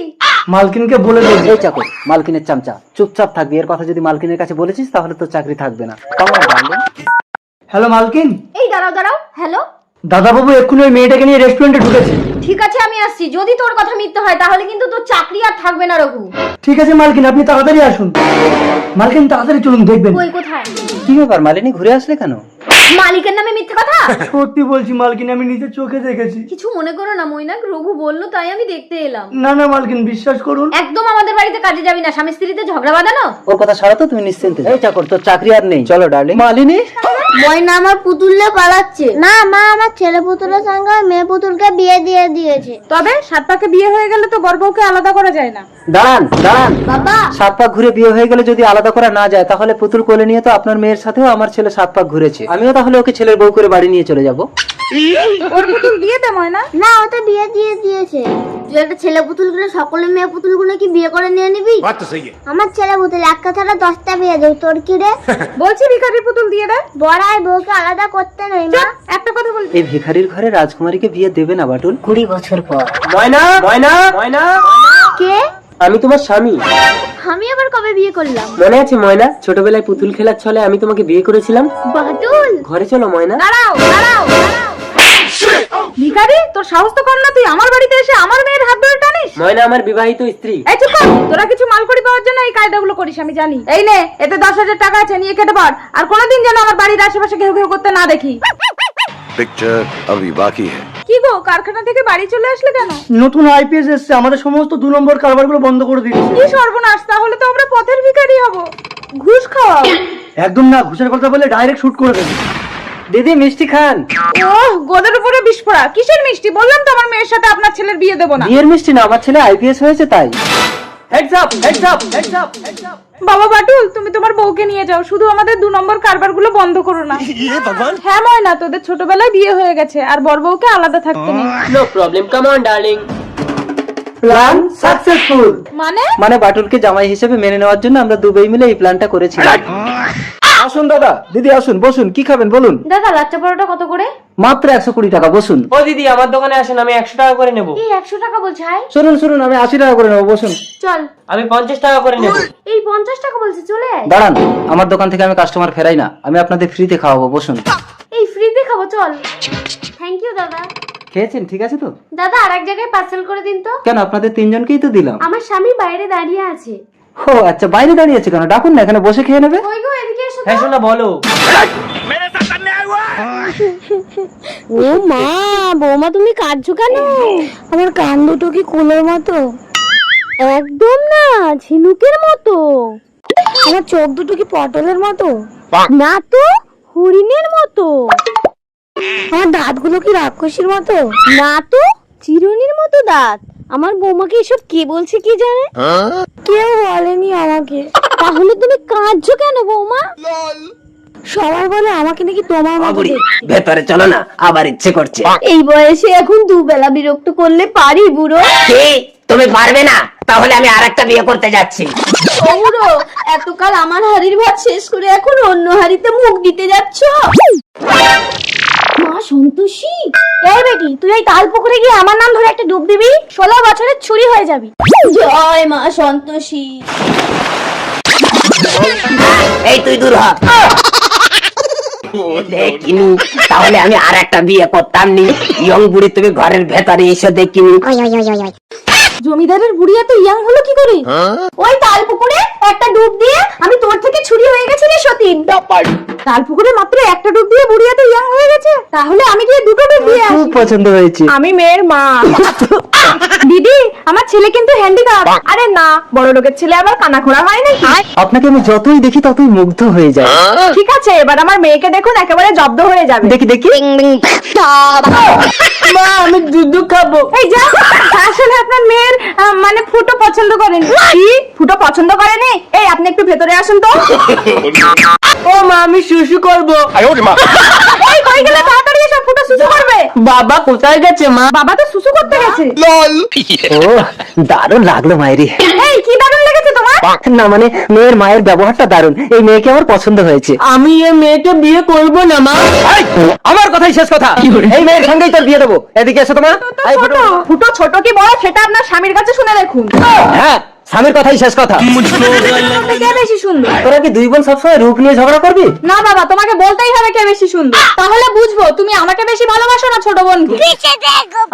মালকিনকে বলে দেবে। এই চাকর, মালকিনের চামচা, চুপচাপ থাকবি। এর কথা যদি মালকিনের কাছে বলেছিস তাহলে তোর চাকরি থাকবে না। হ্যালো মালকিন। এই দাঁড়াও দাঁড়াও, হ্যালো। দাদাবাবু এক্ষুনি ওই মেয়েটাকে নিয়ে রেস্টুরেন্টে ঢুকেছে। ঠিক আছে আমি আসছি, যদি তোর কথা মিথ্যে হয় তাহলে কিন্তু তোর চাকরি আর থাকবে না রঘু। ঠিক আছে মালকিন, আপনি তাড়াতাড়ি আসুন। মালকিন তাড়াতাড়ি চলুন, দেখবেন। কই কোথায়? কি ব্যাপার মালিনী, ঘুরে আসলে কেন? মালিকের নামে মিথ্যে কথা? সত্যি বলছি মালকিন, আমি নিজের চোখে দেখেছি। কিছু মনে করো না মৈনাক, রঘু বললো তাই আমি দেখতে এলাম। না না মালকিন, বিশ্বাস করুন। একদম আমাদের বাড়িতে কাজে যাবি না, স্বামী স্ত্রীতে ঝগড়া বাঁধানো। ওর কথা ছাড়া তো, তুমি নিশ্চিন্তে। এই চাকর, তোর চাকরি আর নেই, চলো ডার্লিং। মালিনী, ময়না আমার পুতুললে পালাচ্ছে। না মা, আমার ছেলে পুতুলের সঙ্গে মেয়ে পুতুলকে বিয়ে দিয়ে দিয়েছে। তবে সাত পাকে বিয়ে হয়ে গেলে তো বর বউকে আলাদা করা যায় না। দাঁড়ান দাঁড়ান। বাবা, 7 পাক ঘুরে বিয়ে হয়ে গেলে যদি আলাদা করা না যায়, তাহলে পুতুল কোলে নিয়ে তো আপনার মেয়ের সাথেও আমার ছেলে 7 পাক ঘুরেছে। আমিও তাহলে ওকে ছেলের বউ করে বাড়ি নিয়ে চলে যাব। ওর পুতুল দিয়ে দে ময়না। না ও তো বিয়ে দিয়ে দিয়েছে। তুই একটা ছেলে পুতুল গুলো সকলে মেয়ে পুতুল গুলো কি বিয়ে করে নিয়ে নিবি? बात तो सही है। আমার ছেলে পুতুল এক কথাটা 10টা বিয়ে দেব। তোর কি রে? বলছি ভিখারির পুতুল দিয়ে দে। বড়াই বউকে আলাদা করতে নেই মা। একটা কথা বল, এই ভিখারির ঘরে রাজকুমারীকে বিয়ে দেবে না বাটুল? 20 বছর পর। ময়না ময়না ময়না, কে? আমি তোমার স্বামী। আমি আবার কবে বিয়ে করলাম? মনে আছে ময়না, ছোটবেলায় পুতুল খেলার ছলে আমি তোমাকে বিয়ে করেছিলাম? বাটুল, ঘরে চলো ময়না। দাঁড়াও দাঁড়াও দাঁড়াও। ভিখারি, তোর সাহস তো কম না, তুই আমার বাড়িতে এসে আমার মেয়ের হাত ধরে টানিস? ময়না আমার বিবাহিত স্ত্রী। এই চুপ কর, তোরা কিছু মালকড়ি পাওয়ার জন্য এই কায়দাগুলো করিস আমি জানি। এই নে, এতে 10,000 টাকা আছে, নিয়ে খেতে পার। আর কোনোদিন যেন আমার বাড়ির আশেপাশে ঘেউ ঘেউ করতে না দেখি। पिक्चर अभी बाकी है। কি গো, কারখানা থেকে বাড়ি চলে আসলে কেন? নতুন আইপিএস এসছে, আমাদের সমস্ত 2 নম্বর কারবারগুলো বন্ধ করে দিয়েছে। কি সর্বনাশ, তাহলে তো আমরা পথের ভিখারি হব। ঘুষ খাওয়াও? একদম না, ঘুষের কথা বলে ডাইরেক্ট শুট করে দেবে। দিদি মিষ্টি খান। ওহ, গোদের উপরে বিস্ফোরা। কিসের মিষ্টি? বললাম তো আমার মেয়ের সাথে আপনার ছেলের বিয়ে দেবো না। বিয়ের মিষ্টি না, আমার ছেলে আইপিএস হয়েছে তাই। Heads up heads up heads up heads up. বাবা বাটুল, তুমি তোমার বউকে নিয়ে যাও, শুধু আমাদের 2 নম্বর কারবারগুলো বন্ধ করো না। হ্যাঁ ময়না, তোদের ছোটবেলায় বিয়ে হয়ে গেছে, আর বর বউকে আলাদা থাকতে নেই। No problem, come on darling. Plan successful. মানে বাটুলকে জামাই হিসেবে মেনে নেওয়ার জন্য আমরা দুবেই মিলে এই প্ল্যানটা করেছিলাম। আসুন দাদা, দিদি আসুন, বসুন। কি খাবেন বলুন? দাদা লাচ্চা পরোটা কত করে? মাত্র 120 টাকা, বসুন। ও দিদি, আমার দোকানে আসেন, আমি 100 টাকা করে নেব। এই 100 টাকা বলছে? হাই শুনুন শুনুন, আমি 80 টাকা করে নেবো, বসুন। চল। আমি 50 টাকা করে নেব। এই 50 টাকা বলছে, চলে আয়। দাঁড়ান, আমার দোকান থেকে আমি কাস্টমার ফেরাই না, আমি আপনাদের ফ্রিতে খাওয়াবো, বসুন। এই ফ্রিতে খাবো, চল। থ্যাংক ইউ দাদা। খেয়েছেন? ঠিক আছে তো? দাদা আরেক জায়গায় পার্সেল করে দিন তো। কেন, আপনাদের 3 জনকেই তো দিলাম। আমার স্বামী বাইরে দাঁড়িয়ে আছে। ও আচ্ছা, বাইরে দাঁড়িয়ে আছে কেন? ডাকুন না, এখানে বসে খেয়ে নেবে। ওই গো, এদিকে এসো তো। হ্যাঁ শোনা, বলো। ও মা, বৌমা তুমি কাঁদছো কেন? আমার কান দুটো কি কুলোর মতো? একদম না, ঝিনুকের মতো। আমার চোখ দুটো কি পটলের মতো? না তো, হরিণের মতো। আমার দাঁতগুলো কি রাক্ষসীর মতো? না তো, চিরুনির মতো দাঁত। আমার বৌমাকে এসব কে বলছে কি জানে? কেউ বলেনি আমাকে। তাহলে তুমি কাঁদছো কেন বৌমা? সবাই বলে আমাকে নাকি তোমার মতো দেখতে। ভেতরে চলো না, আবার ইচ্ছে করছে। এই বয়সে এখন দুবেলা বিরক্ত করলে পারি বুড়ো? তুমি পারবে না? তাহলে আমি আরেকটা বিয়ে করতে যাচ্ছি। ও বুড়ো, এতকাল আমার হাড়ির ভাত শেষ করে এখন অন্য হাড়িতে মুখ দিতে যাচ্ছ? মা সন্তোষী, এই বেটি, তুই এই তাল পুকুরে গিয়ে আমার নাম ধরে একটা ডুব দিবি, 16 বছরের ছুরি হয়ে যাবি। জয় মা সন্তোষী। এই তুই দূর হ। দেখিনি, তাহলে আমি আর একটা বিয়ে করতাম নি। ইয়ং বুড়ি, তুমি ঘরের ভেতরে এসে দেখিনি। জমিদারের বুড়ি এত ইয়াং হলো কি করে? ওই তাল পুকুরে একটা ডুব দিয়ে আমি তোর থেকে ছুরি হয়ে গেছি রে সতীন। তাল পুকুরে মাত্র একটা ডুব দিয়ে বুড়ি এত ইয়াং হয়ে গেছে? তাহলে আমি গিয়ে 2টো ডুব দিয়ে আসি। খুব পছন্দ হয়েছে। আমি মেয়ের মা। দিদি, আমার ছেলে কিন্তু হ্যান্ডিক্যাপ। আরে না, বড় লোকের ছেলে আবার কানাখোড়া হয় নাকি? আপনাকে আমি যতই দেখি ততই মুগ্ধ হয়ে যায়। ঠিক আছে, এবার আমার মেয়েকে দেখুন, একেবারে জব্দ হয়ে যাবে। দেখি দেখি। মা, আমি দুধ খাবো। এই যা, আসলে আপনার মেয়ের মানে ফুটো পছন্দ করেন। কি ফুটো পছন্দ করেনি? এই আপনি একটু ভেতরে আসুন তো। ও মা, আমি শুশু করব। এই কই গেলে? তাড়াতাড়ি এসো, ফুটো সুসু করবে। বাবা কোথায় গেছে মা? বাবা তো সুসু করতে গেছে। ও দারুণ লাগলো মায়েরি। এই কি দারুণ লেগেছে তোমার? না মানে মেয়ের মায়ের ব্যবহারটা দারুণ, এই মেয়েকে আমার পছন্দ হয়েছে। আমি এই মেয়েকে বিয়ে করব না মা। এই, আমার কথাই শেষ কথা, এই মেয়ের সঙ্গেই তোর বিয়ে দেবো। এদিকে এসো তোমার। এই ফুটো। ফুটো ছোট কি বড় সেটা আপনার স্বামীর কাছে শুনে দেখুন। হ্যাঁ, স্বামীর কথাই শেষ কথা। কে বেশি সুন্দর? তোরা কি দুই বোন সবসময় রূপ নিয়ে ঝগড়া করবি? না বাবা, তোমাকে বলতেই হবে কে বেশি সুন্দর, তাহলে বুঝবো তুমি আমাকে বেশি ভালোবাসো না ছোট বোনকে।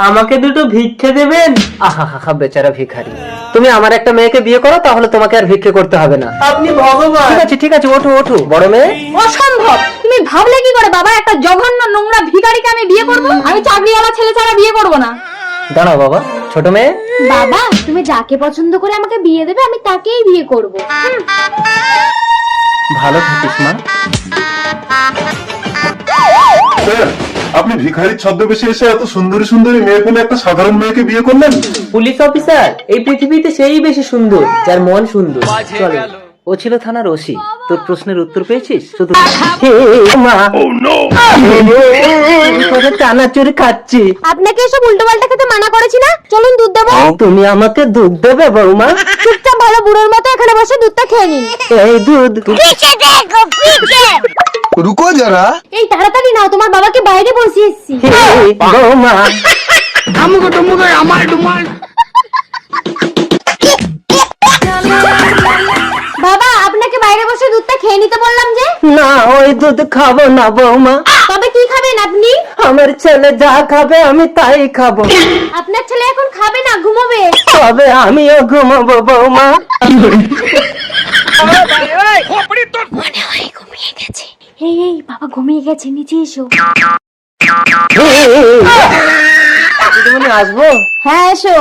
আমাকে দুটো ভিক্ষে দেবেন? আহা বেচারা ভিখারি। তুমি আমার একটা মেয়েকে বিয়ে করো, তাহলে তোমাকে আর ভিক্ষে করতে হবে না। আপনি ভগবান। ঠিক আছে, ওঠো ওঠো বড় মেয়ে। অসম্ভব, তুমি ভাবলে কি করে বাবা, একটা জঘন্য নোংরা ভিখারিকে আমি বিয়ে করব? আমি চাকরিওয়ালা ছেলে ছাড়া বিয়ে করব না। দাঁড়াও বাবা, ছোট মেয়ে। বাবা তুমি যাকে পছন্দ করে আমাকে বিয়ে দেবে আমি তাকেই বিয়ে করব। ভালো থাকিস মা। স্যার, আপনি ভিখারির ছদ্মবেশে এসে এত সুন্দরী সুন্দরী মেয়ে পেলে একটা সাধারণ মেয়েকে বিয়ে করলেন? পুলিশ অফিসার, এই পৃথিবীতে সেই বেশি সুন্দর যার মন সুন্দর। চলো। ও ছিল থানার ওসি। তোর প্রশ্নের উত্তর পেয়েছিস? শুধু মা চানাচুর খাচ্ছি। আপনাকে এসব উল্টো পাল্টা খেতে মানা করেছি না? চলুন দুধ দেবো। তুমি আমাকে দুধ দেবে বৌমা? চুপচাপ ভালো বুড়োর মতো এখানে বসে দুধটা খেয়ে নিন। এই দুধ। रुको जरा। এই তাড়াতাড়ি নাও, তোমার বাবাকে বাইরে বসিয়ে এসেছি। বৌমা। বাবা আপনাকে বাইরে বসে দুধটা খেয়ে নিতে বললাম যে। না, ওই দুধ খাবো না বৌমা। তবে কি খাবেন আপনি? আমার ছেলে যা খাবে আমি তাই খাবো। আপনার ছেলে এখন খাবে না, ঘুমাবে। তবে আমিও ঘুমাবো বৌমা। মনে হয় ঘুমিয়ে গেছে। এই এই বাবা ঘুমিয়ে গেছে, নিচে এসো। দিদিমণি আসবো? হ্যাঁ এসো।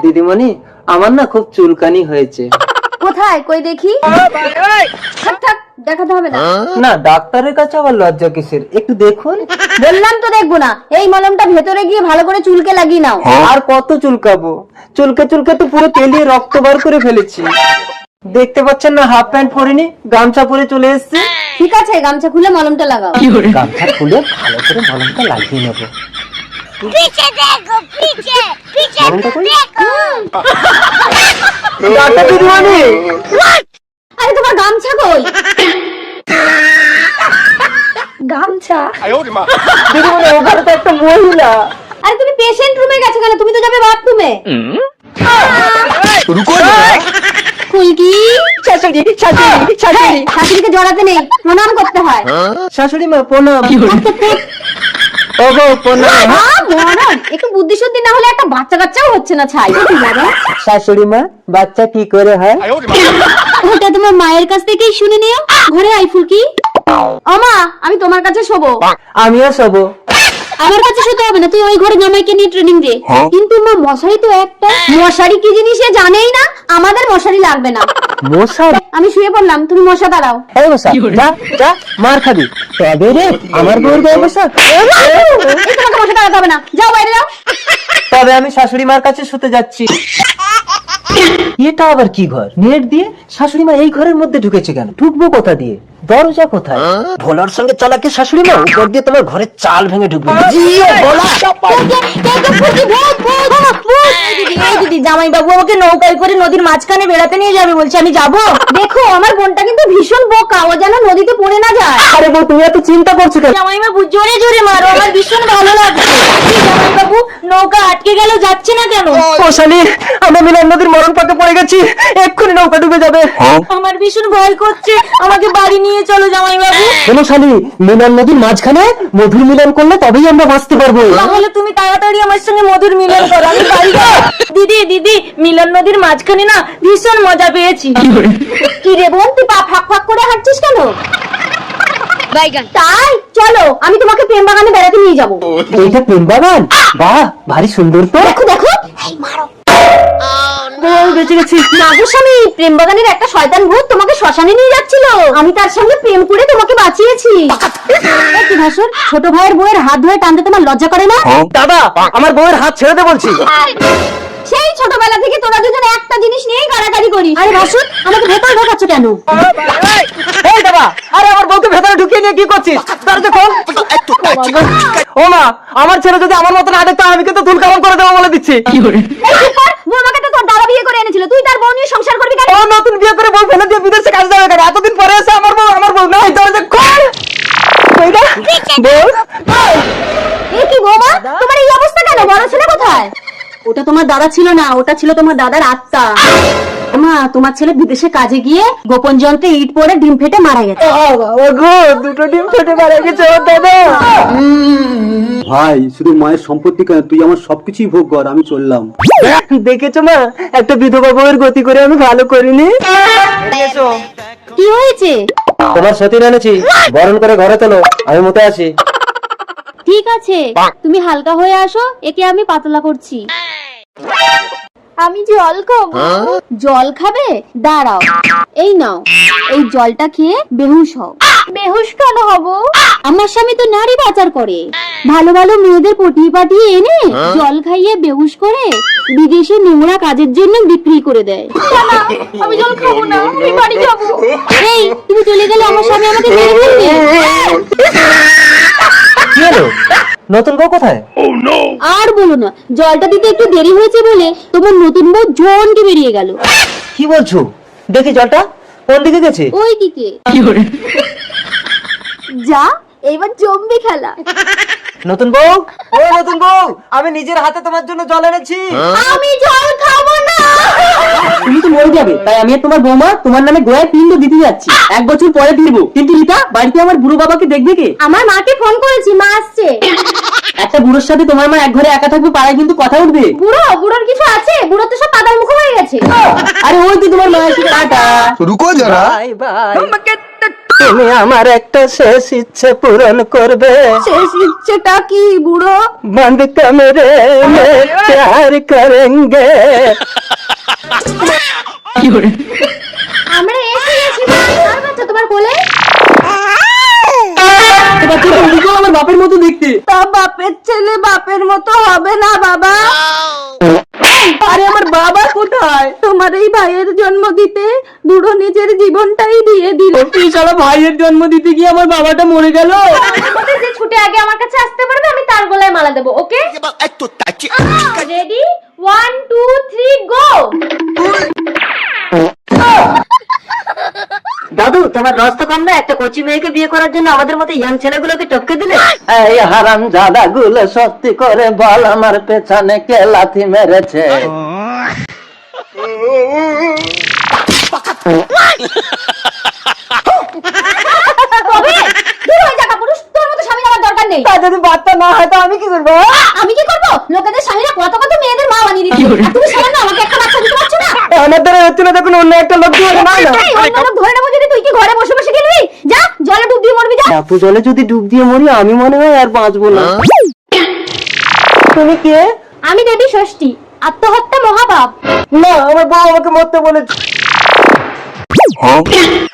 দিদিমণি, আমার না খুব চুলকানি হয়েছে। কোথায় কই দেখি? থাক থাক, দেখাতে হবে না। না, ডাক্তারের কাছে আবার লজ্জা কিসের, একটু দেখুন। বললাম তো দেখবো না। এই মলমটা ভেতরে গিয়ে ভালো করে চুলকে লাগিয়ে নাও। আর কত চুলকাবো? চুলকে চুলকে তো পুরো তেলিয়ে রক্ত বার করে ফেলেছি। দেখতে পাচ্ছেন না, হাফ প্যান্ট পরিনি, গামছা পরে চলে এসেছে। ঠিক আছে, গামছা খুলে মলমটা লাগাও। গামছা খুলে ভালো করে মলমটা লাগিয়ে নেবো। মলমটা কই? ডাক্তার দিদিমণি। আরে তোমার গামছা কই? গামছা? দিদিমণি, ওখানে তো একটা মহিলা। আরে তুমি পেশেন্ট রুমে গেছো কেন? তুমি তো যাবে বাথরুমে। रुको जरा। ফুলকি শাশুড়ি শাশুড়ি শাশুড়ি শাশুড়িকে জড়াতে নেই, প্রণাম করতে হয়। শাশুড়ি মা প্রণাম। ওগো প্রণাম। মহারাজ একটু বুদ্ধি শুদ্ধি না হলে একটা বাচ্চা কাচ্চাও হচ্ছে না। ছাই দাদা, শাশুড়ি মা, বাচ্চা কি করে হয়? ওটা তোমার মায়ের কাছ থেকেই শুনে নিও। ঘরে আই ফুলকি। ওমা আমি তোমার কাছে শোবো। আমিও শোবো। আমার কাছে শুতে হবে না, তুই ওই ঘরে জামাইকে নিয়ে ট্রেনিং দে। কিন্তু মা মশারি তো একটা। মশারি কি জিনিস সে জানেই না। আমাদের মশারি লাগবে না। মশাই? আমি শুয়ে পড়লাম, তুমি মশা দাঁড়াও। এই মশা, যা যা, মার খাবি। তবে রে, আমার বউর গায়ে মশা। এই তোমাকে মশা দাঁড়াতে হবে না, যাও বাইরে যাও। তবে আমি শাশুড়ি মার কাছে শুতে যাচ্ছি। এটা আবার কি ঘর? নেট দিয়ে? শাশুড়ি মা এই ঘরের মধ্যে ঢুকেছে কেন? ঢুকবো কোথা দিয়ে? দরজা কোথায়? ভোলার সঙ্গে চালাকি শাশুড়ি মা, উপর দিয়ে তোমার ঘরের চাল ভেঙে ঢুকবে। জিও ভোলা। জামাই বাবু আমাকে নৌকায় করে নদীর মাঝখানে বেড়াতে নিয়ে যাবে বলছে, আমি যাবো? দেখো আমার বোনটা কিন্তু ভীষণ বোকা, ও যেন নদীতে পড়ে না যায়। আরে বউ, তুমি এত চিন্তা করছো কেন? জামাই বাবু জোরে জোরে মারো, আমার ভীষণ ভালো লাগছে। জামাই বাবু নৌকা আটকে গেল, যাচ্ছে না কেন? ও শালি, আমরা মিলন নদীর মরণ পাকে পড়ে গেছি, এক্ষুনি নৌকা ডুবে যাবে। আমার ভীষণ ভয় করছে, আমাকে বাড়ি নিয়ে চলো জামাই বাবু। শোনো শালি, মিলন নদীর মাঝখানে মধুর মিলন করলে তবেই আমরা বাঁচতে পারবো। তাহলে তুমি তাড়াতাড়ি আমার সঙ্গে মধুর মিলন করো, আমি বাড়ি যাবো। দিদি দিদি, মিলন নদীর মাঝখানে না ভীষণ মজা পেয়েছি। কি রে বোন, তুই পা ফাঁক ফাঁক করে হাঁটছিস কেন? তাই চলো, আমি তোমাকে প্রেম বাগানে বেড়াতে নিয়ে যাবো। এইটা প্রেম বাগান? বাহ, ভারী সুন্দর তো। দেখো দেখো, এই মারো। বেঁচে গেছি। নাগো স্বামী, প্রেম বাগানের একটা শয়তান ভূত তোমাকে শ্মশানে নিয়ে যাচ্ছিল। আমি তার সঙ্গে প্রেম করে তোমাকে বাঁচিয়েছি। এই কি ভাসুর, ছোট ভাইয়ের বউয়ের হাত ধরে টানতে তোমার লজ্জা করে না? দাদা, আমার বউয়ের হাত ছেড়ে দে বলছি। সেই ছোটবেলা থেকে তোরা দুজন একটা জিনিস নিয়েই কাড়াকাড়ি করিস। আরে ভাসুর, আমাকে ভেতরে ঢোকাচ্ছ কেন? এই দাদা, আরে আমার বউকে ভেতরে ঢুকিয়ে নিয়ে কি করছিস? দরজা খোল। ও মা, আমার ছেলে যদি আমার মতো না দেখতো আমি কিন্তু তুল কামন করে দেবো বলে দিচ্ছি। এই চুপ কর, বউ আমাকে তো তোর দাদা বিয়ে করে এনেছিল, তুই তার বউ নিয়ে নিয়ে সংসার করবি কেন? ও নতুন বিয়ে করে বউ ফেলে দিয়ে বিদেশে কাজ যাবে কেন? এতদিন পরে এসে আমার বউ না দরজা খোল। কইরা বউ এ কি বৌমা, তোমার এই অবস্থা কেন? বড় ছেলে কোথায়? ওটা তোমার দাদা ছিল না, ওটা ছিল তোমার দাদার আত্মা। মা, তোমার ছেলে বিদেশে কাজে গিয়ে গোপন যন্ত্রে ইট পড়ে ডিম ফেটে মারা গেছে। বাবা গো, দুটো ডিম ফেটে মারা গেছে ওর দাদা। ভাই শুধু মায়ের সম্পত্তি কেন, তুই আমার সবকিছুই ভোগ কর, আমি চললাম। দেখেছো মা, একটা বিধবা বউয়ের গতি করে আমি ভালো করিনি। কি হয়েছে? তোমার সতীন এনেছি, বরণ করে ঘরে তোলো, আমি মতে আছি। ঠিক আছে, তুমি হালকা হয়ে আসো, একে আমি পাতলা করছি। আমি জল খাবো। জল খাবে? দাঁড়াও, এই নাও, এই জলটা খেয়ে বেহুশ হও। বেহুশ কেন হব? আমার স্বামী তো নারী পাচার করে, ভালো ভালো মেয়েদের পটিয়ে পাঠিয়ে এনে জল খাইয়ে বেহুশ করে বিদেশে নোংরা কাজের জন্য বিক্রি করে দেয়। আমি জল খাবো না, আমি বাড়ি যাবো। এই, তুমি চলে গেলে আমার স্বামী আমাকে মেরে ফেলবে। কি হলো? নতুন বউ কোথায়? আর বলো না, জলটা দিতে একটু দেরি হয়েছে বলে তোমার নতুন বউ জনকে বেরিয়ে গেল। কি বলছো? দেখি জলটা কোন দিকে গেছে? ওই দিকে। যা, এইবার জম্বি খেলা। নতুন বউ, ও নতুন বউ, আমি নিজের হাতে তোমার জন্য জল এনেছি। আমি জল খাবো না। তুমি তো মরে যাবে, তাই আমি আর তোমার বৌমা তোমার নামে গোয়ায় পিণ্ড দিতে যাচ্ছি। 1 বছর পরে ফিরবো। কিন্তু রীতা, বাড়িতে আমার বুড়ো বাবাকে দেখবে কে? আমার মাকে ফোন করেছি, মা আসছে। একটা বুড়োর সাথে তোমার মা এক ঘরে একা থাকবে, পাড়ায় কিন্তু কথা উঠবে। বুড়োর কিছু আছে? বুড়ো তো সব পাতার মুখ হয়ে গেছে। আরে ওই তো তোমার মা এসে টাটা। रुको जरा। তুমি আমার একটা শেষ ইচ্ছে পূরণ করবে। শেষ ইচ্ছেটা কি বুড়ো? बंद कमरे में प्यार करेंगे। আমরা এসে গেছি মা। আর বাচ্চা তোমার কোলে? আমার বাপের মতো দেখতে। তা বাপের ছেলে বাপের মতো হবে না বাবা? আরে আমার বাবা কোথায়? তোমার এই ভাইয়ের জন্ম দিতে বুড়ো নিজের জীবনটাই দিয়ে দিল। তুই শালা ভাইয়ের জন্ম দিতে গিয়ে আমার বাবাটা মরে গেল। যে ছুটে আগে আমার কাছে আসতে পারবে, আমি তার গলায় মালা দেবো। ওকে, রেডি? 1 2 3 গো। দাদু, তোমার রস তো কম না, একটা কচি মেয়েকে বিয়ে করার জন্য আমাদের মতো ইয়াং ছেলেগুলোকে টপকে দিলে। এই হারাম জাদা গুলো সত্যি করে বল, আমার পেছনে কে লাথি মেরেছে? যদি বাচ্চা না হয় তো আমি কি করবো? আমি কি করবো? লোকেদের স্বামীরা কত কত মেয়েদের মা বানিয়ে দিচ্ছে, আর তুমি সামান্য আমাকে একটা বাচ্চা দিতে পারছো না? আমার দ্বারা হচ্ছে না, দেখুন অন্য একটা লোক দিয়ে না। এই, অন্য লোক ধরে নেবো যদি, তুই কি ঘরে বসে বসে গেলবি? যা, জলে ডুব দিয়ে মরবি, যা। এত জলে যদি ডুব দিয়ে মরি, আমি মনে হয় আর বাঁচবো না। তুমি কে? আমি দেবী ষষ্ঠী, আত্মহত্যা মহাপাপ। না, আমার বউ আমাকে মরতে বলেছে।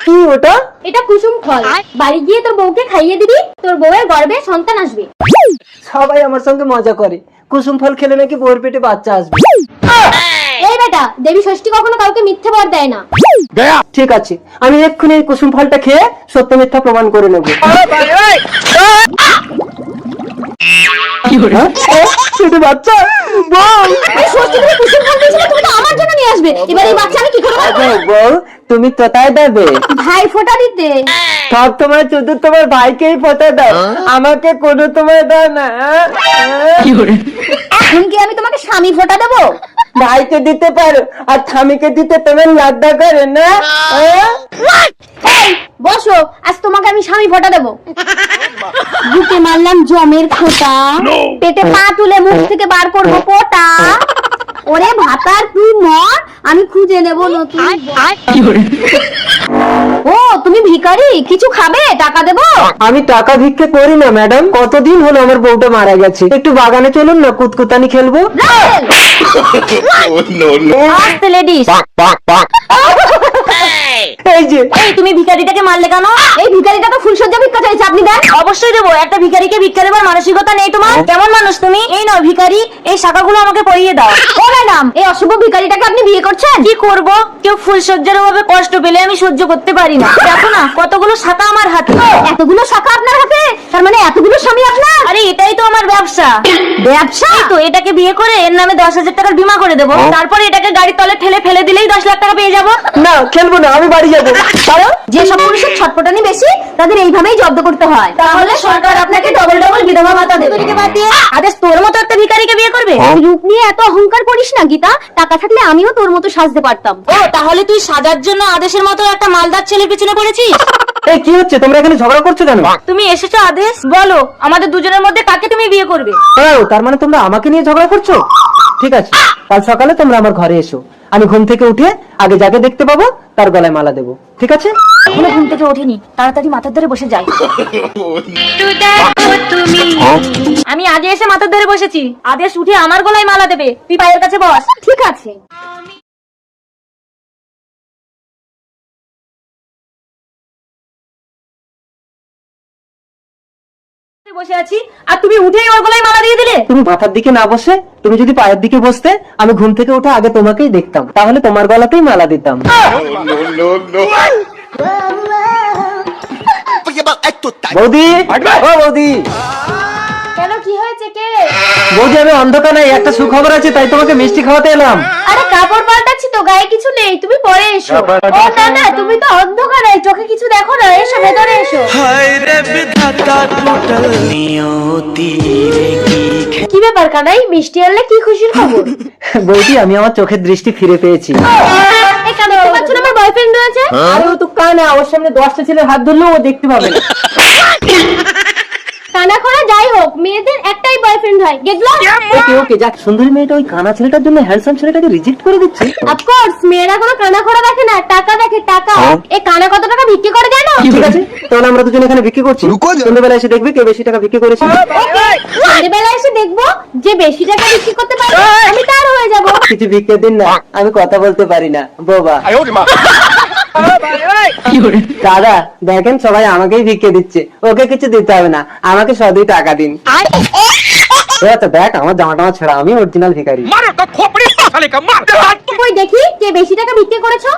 কি ওটা? এটা কুসুম ফল, বাড়ি গিয়ে তোর বউকে খাইয়ে দিবি, তোর বউয়ের গর্ভে সন্তান আসবে। সবাই আমার সঙ্গে মজা করে, কুসুম ফল খেলে নাকি বউর পেটে বাচ্চা আসবে। এই বেটা, দেবী ষষ্ঠী কখনো কাউকে মিথ্যে বর দেয় না। ঠিক আছে, আমি এক্ষুনি এই কুসুম ফলটা খেয়ে সত্য মিথ্যা প্রমাণ করে নেবো। শুধু বাচ্চা বউ, এই ষষ্ঠী তুমি কুসুম ফল দিয়েছিলে, তুমি তো আমার জন্য নিয়ে আসবে। এবার এই বাচ্চা আমি কি করে বলবো? বউ তুমি তোতায় দেবে? ভাই ফোঁটা দিতে। সব তোমার শুধু তোমার ভাইকেই ফোঁটা দাও, আমাকে কোনো তোমায় দাও না। এখন কি আমি তোমাকে স্বামী ফোঁটা দেবো? ভাইকে দিতে পারো, আর স্বামীকে দিতে তোমার লাড্ডা করে না। এই, বসো, আজ তোমাকে আমি স্বামী ফোঁটা দেবো। বুকে মারলাম জমের খোঁটা, পেটে পা তুলে মুখ থেকে বার করবো পোটা। ওরে ভাতার তুই মর, আমি খুঁজে নেবো নতুন। ও, তুমি ভিখারি, কিছু খাবে? টাকা দেবো? আমি টাকা ভিক্ষে করি না ম্যাডাম, কতদিন হলো আমার বউটা মারা গেছে। একটু বাগানে চলুন না, কুতকুতানি খেলবো। আস্তে লেডিস। এই যে এই তুমি ভিখারিটাকে মারলে কেন? এই ভিখারিটা তো ফুলসজ্জা ভিক্ষা চাইছে, আপনি দেন। অবশ্যই দেবো, একটা ভিখারিকে ভিক্ষা দেবার মানসিকতা নেই তোমার? কেমন মানুষ তুমি? এই নাও ভিখারি, এই শাখাগুলো আমাকে পরিয়ে দাও। ও ম্যাডাম, এই অশুভ ভিখারিটাকে আপনি বিয়ে করছেন? কি করব, কেউ ফুলসজ্জার অভাবে কষ্ট পেলে আমি সহ্য করতে পারি না। দেখো না কতগুলো শাখা আমার হাতে। এতগুলো শাখা আপনার হাতে? তার মানে এতগুলো স্বামী আপনার? আরে এটাই তো আমার ব্যবসা। ব্যবসা? তো এটাকে বিয়ে করে এর নামে 10,000 টাকার বীমা করে দেবো, তারপর এটাকে গাড়ির তলে ঠেলে ফেলে দিলেই 10 লাখ টাকা পেয়ে যাবো। না খেলবো না, আমি বাড়ি যাবো। কারণ যেসব পুরুষের ছটপটানি বেশি তাদের এইভাবেই জব্দ করতে হয়। তাহলে সরকার আপনাকে ডবল ডবল বিধবা ভাতা দেবে। বাদ দিয়ে আদেশ তোর মতো একটা ভিখারিকে বিয়ে করবে? রূপ নিয়ে এত অহংকার করিস না গীতা, টাকা থাকলে আমিও তোর মতো সাজতে পারতাম। ও তাহলে তুই সাজার জন্য আদেশের মতো একটা মালদার ছেলের পিছনে পড়েছিস? এই কি হচ্ছে, তোমরা এখানে ঝগড়া করছো কেন? তুমি এসেছো আদেশ, বলো আমাদের দুজনের মধ্যে কাকে তুমি বিয়ে করবে? ও তার মানে তোমরা আমাকে নিয়ে ঝগড়া করছো? ঠিক আছে, কাল সকালে তোমরা আমার ঘরে এসো, আমি ঘুম থেকে উঠে আগে যাকে দেখতে পাবো তার গলায় মালা দেবো, ঠিক আছে? এখনো ঘুম থেকে ওঠেনি, তাড়াতাড়ি মাথার ধরে বসে যাই। আমি আগে এসে মাথার ধরে বসেছি, আদেশ উঠে আমার গলায় মালা দেবে, তুই পায়ের কাছে বস। ঠিক আছে। বসে আছি আর তুমি উঠেই ওর গলায় মালা দিয়ে দিলে। তুমি মাথার দিকে না বসে তুমি যদি পায়ের দিকে বসতে, আমি ঘুম থেকে উঠে আগে তোমাকেই দেখতাম, তাহলে তোমার গলাতেই মালা দিতাম। বৌদি, ও বৌদি। কেন, কি হয়েছে? কে? বৌদি আমি অন্ধকার নাই, একটা সুখবর আছে, তাই তোমাকে মিষ্টি খাওয়াতে এলাম। আরে কাপড় পাল্টাচ্ছি তো, গায়ে কিছু নেই, তুমি পরে এসো। ও না না, তুমি তো অন্ধকারে, চোখে কিছু দেখো না, এসো ভেতরে এসো। কি ব্যাপার কানাই, মিষ্টি আনলে কি খুশির খবর? বৌদি আমি আমার চোখের দৃষ্টি ফিরে পেয়েছি। এই কানে দেখতে পাচ্ছ না আমার বয়ফ্রেন্ড রয়েছে? আরে ও তো কানা, ওর সামনে 10টা ছেলের হাত ধরলেও ও দেখতে পাবে না। কানা করা যাই হোক, মেয়েদের একটাই বয়ফ্রেন্ড হয়, দেখলো? ওকে ওকে, যাক, সুন্দরী মেয়েটা ওই কানা ছেলেটার জন্য হ্যান্ডসাম ছেলেটাকে রিজেক্ট করে দিচ্ছে। অফকোর্স, মেয়েরা কোনো কানা খোড়া দেখে না, টাকা দেখে, টাকা। এই কানা কত টাকা বিক্রি করে জানো? ঠিক আছে, তাহলে আমরা দুজন এখানে বিক্রি করছি, সন্ধ্যেবেলা এসে দেখবি কে বেশি টাকা বিক্রি করেছে। সন্ধ্যেবেলা এসে দেখবো, যে বেশি টাকা বিক্রি করতে পারে আমি তার হয়ে যাবো। কিছু বিক্রি দিন না, আমি কথা বলতে পারি না, বোবা। দাদা দেখেন, সবাই আমাকেই ভিক্ষে দিচ্ছে, ওকে কিছু দিতে হবে না, আমাকে শুধু টাকা দিন। দেখ আমার জামা টামা ছেড়া, আমি অরিজিনাল ভিখারি। কই দেখি কে বেশি টাকা বিক্রি করেছো।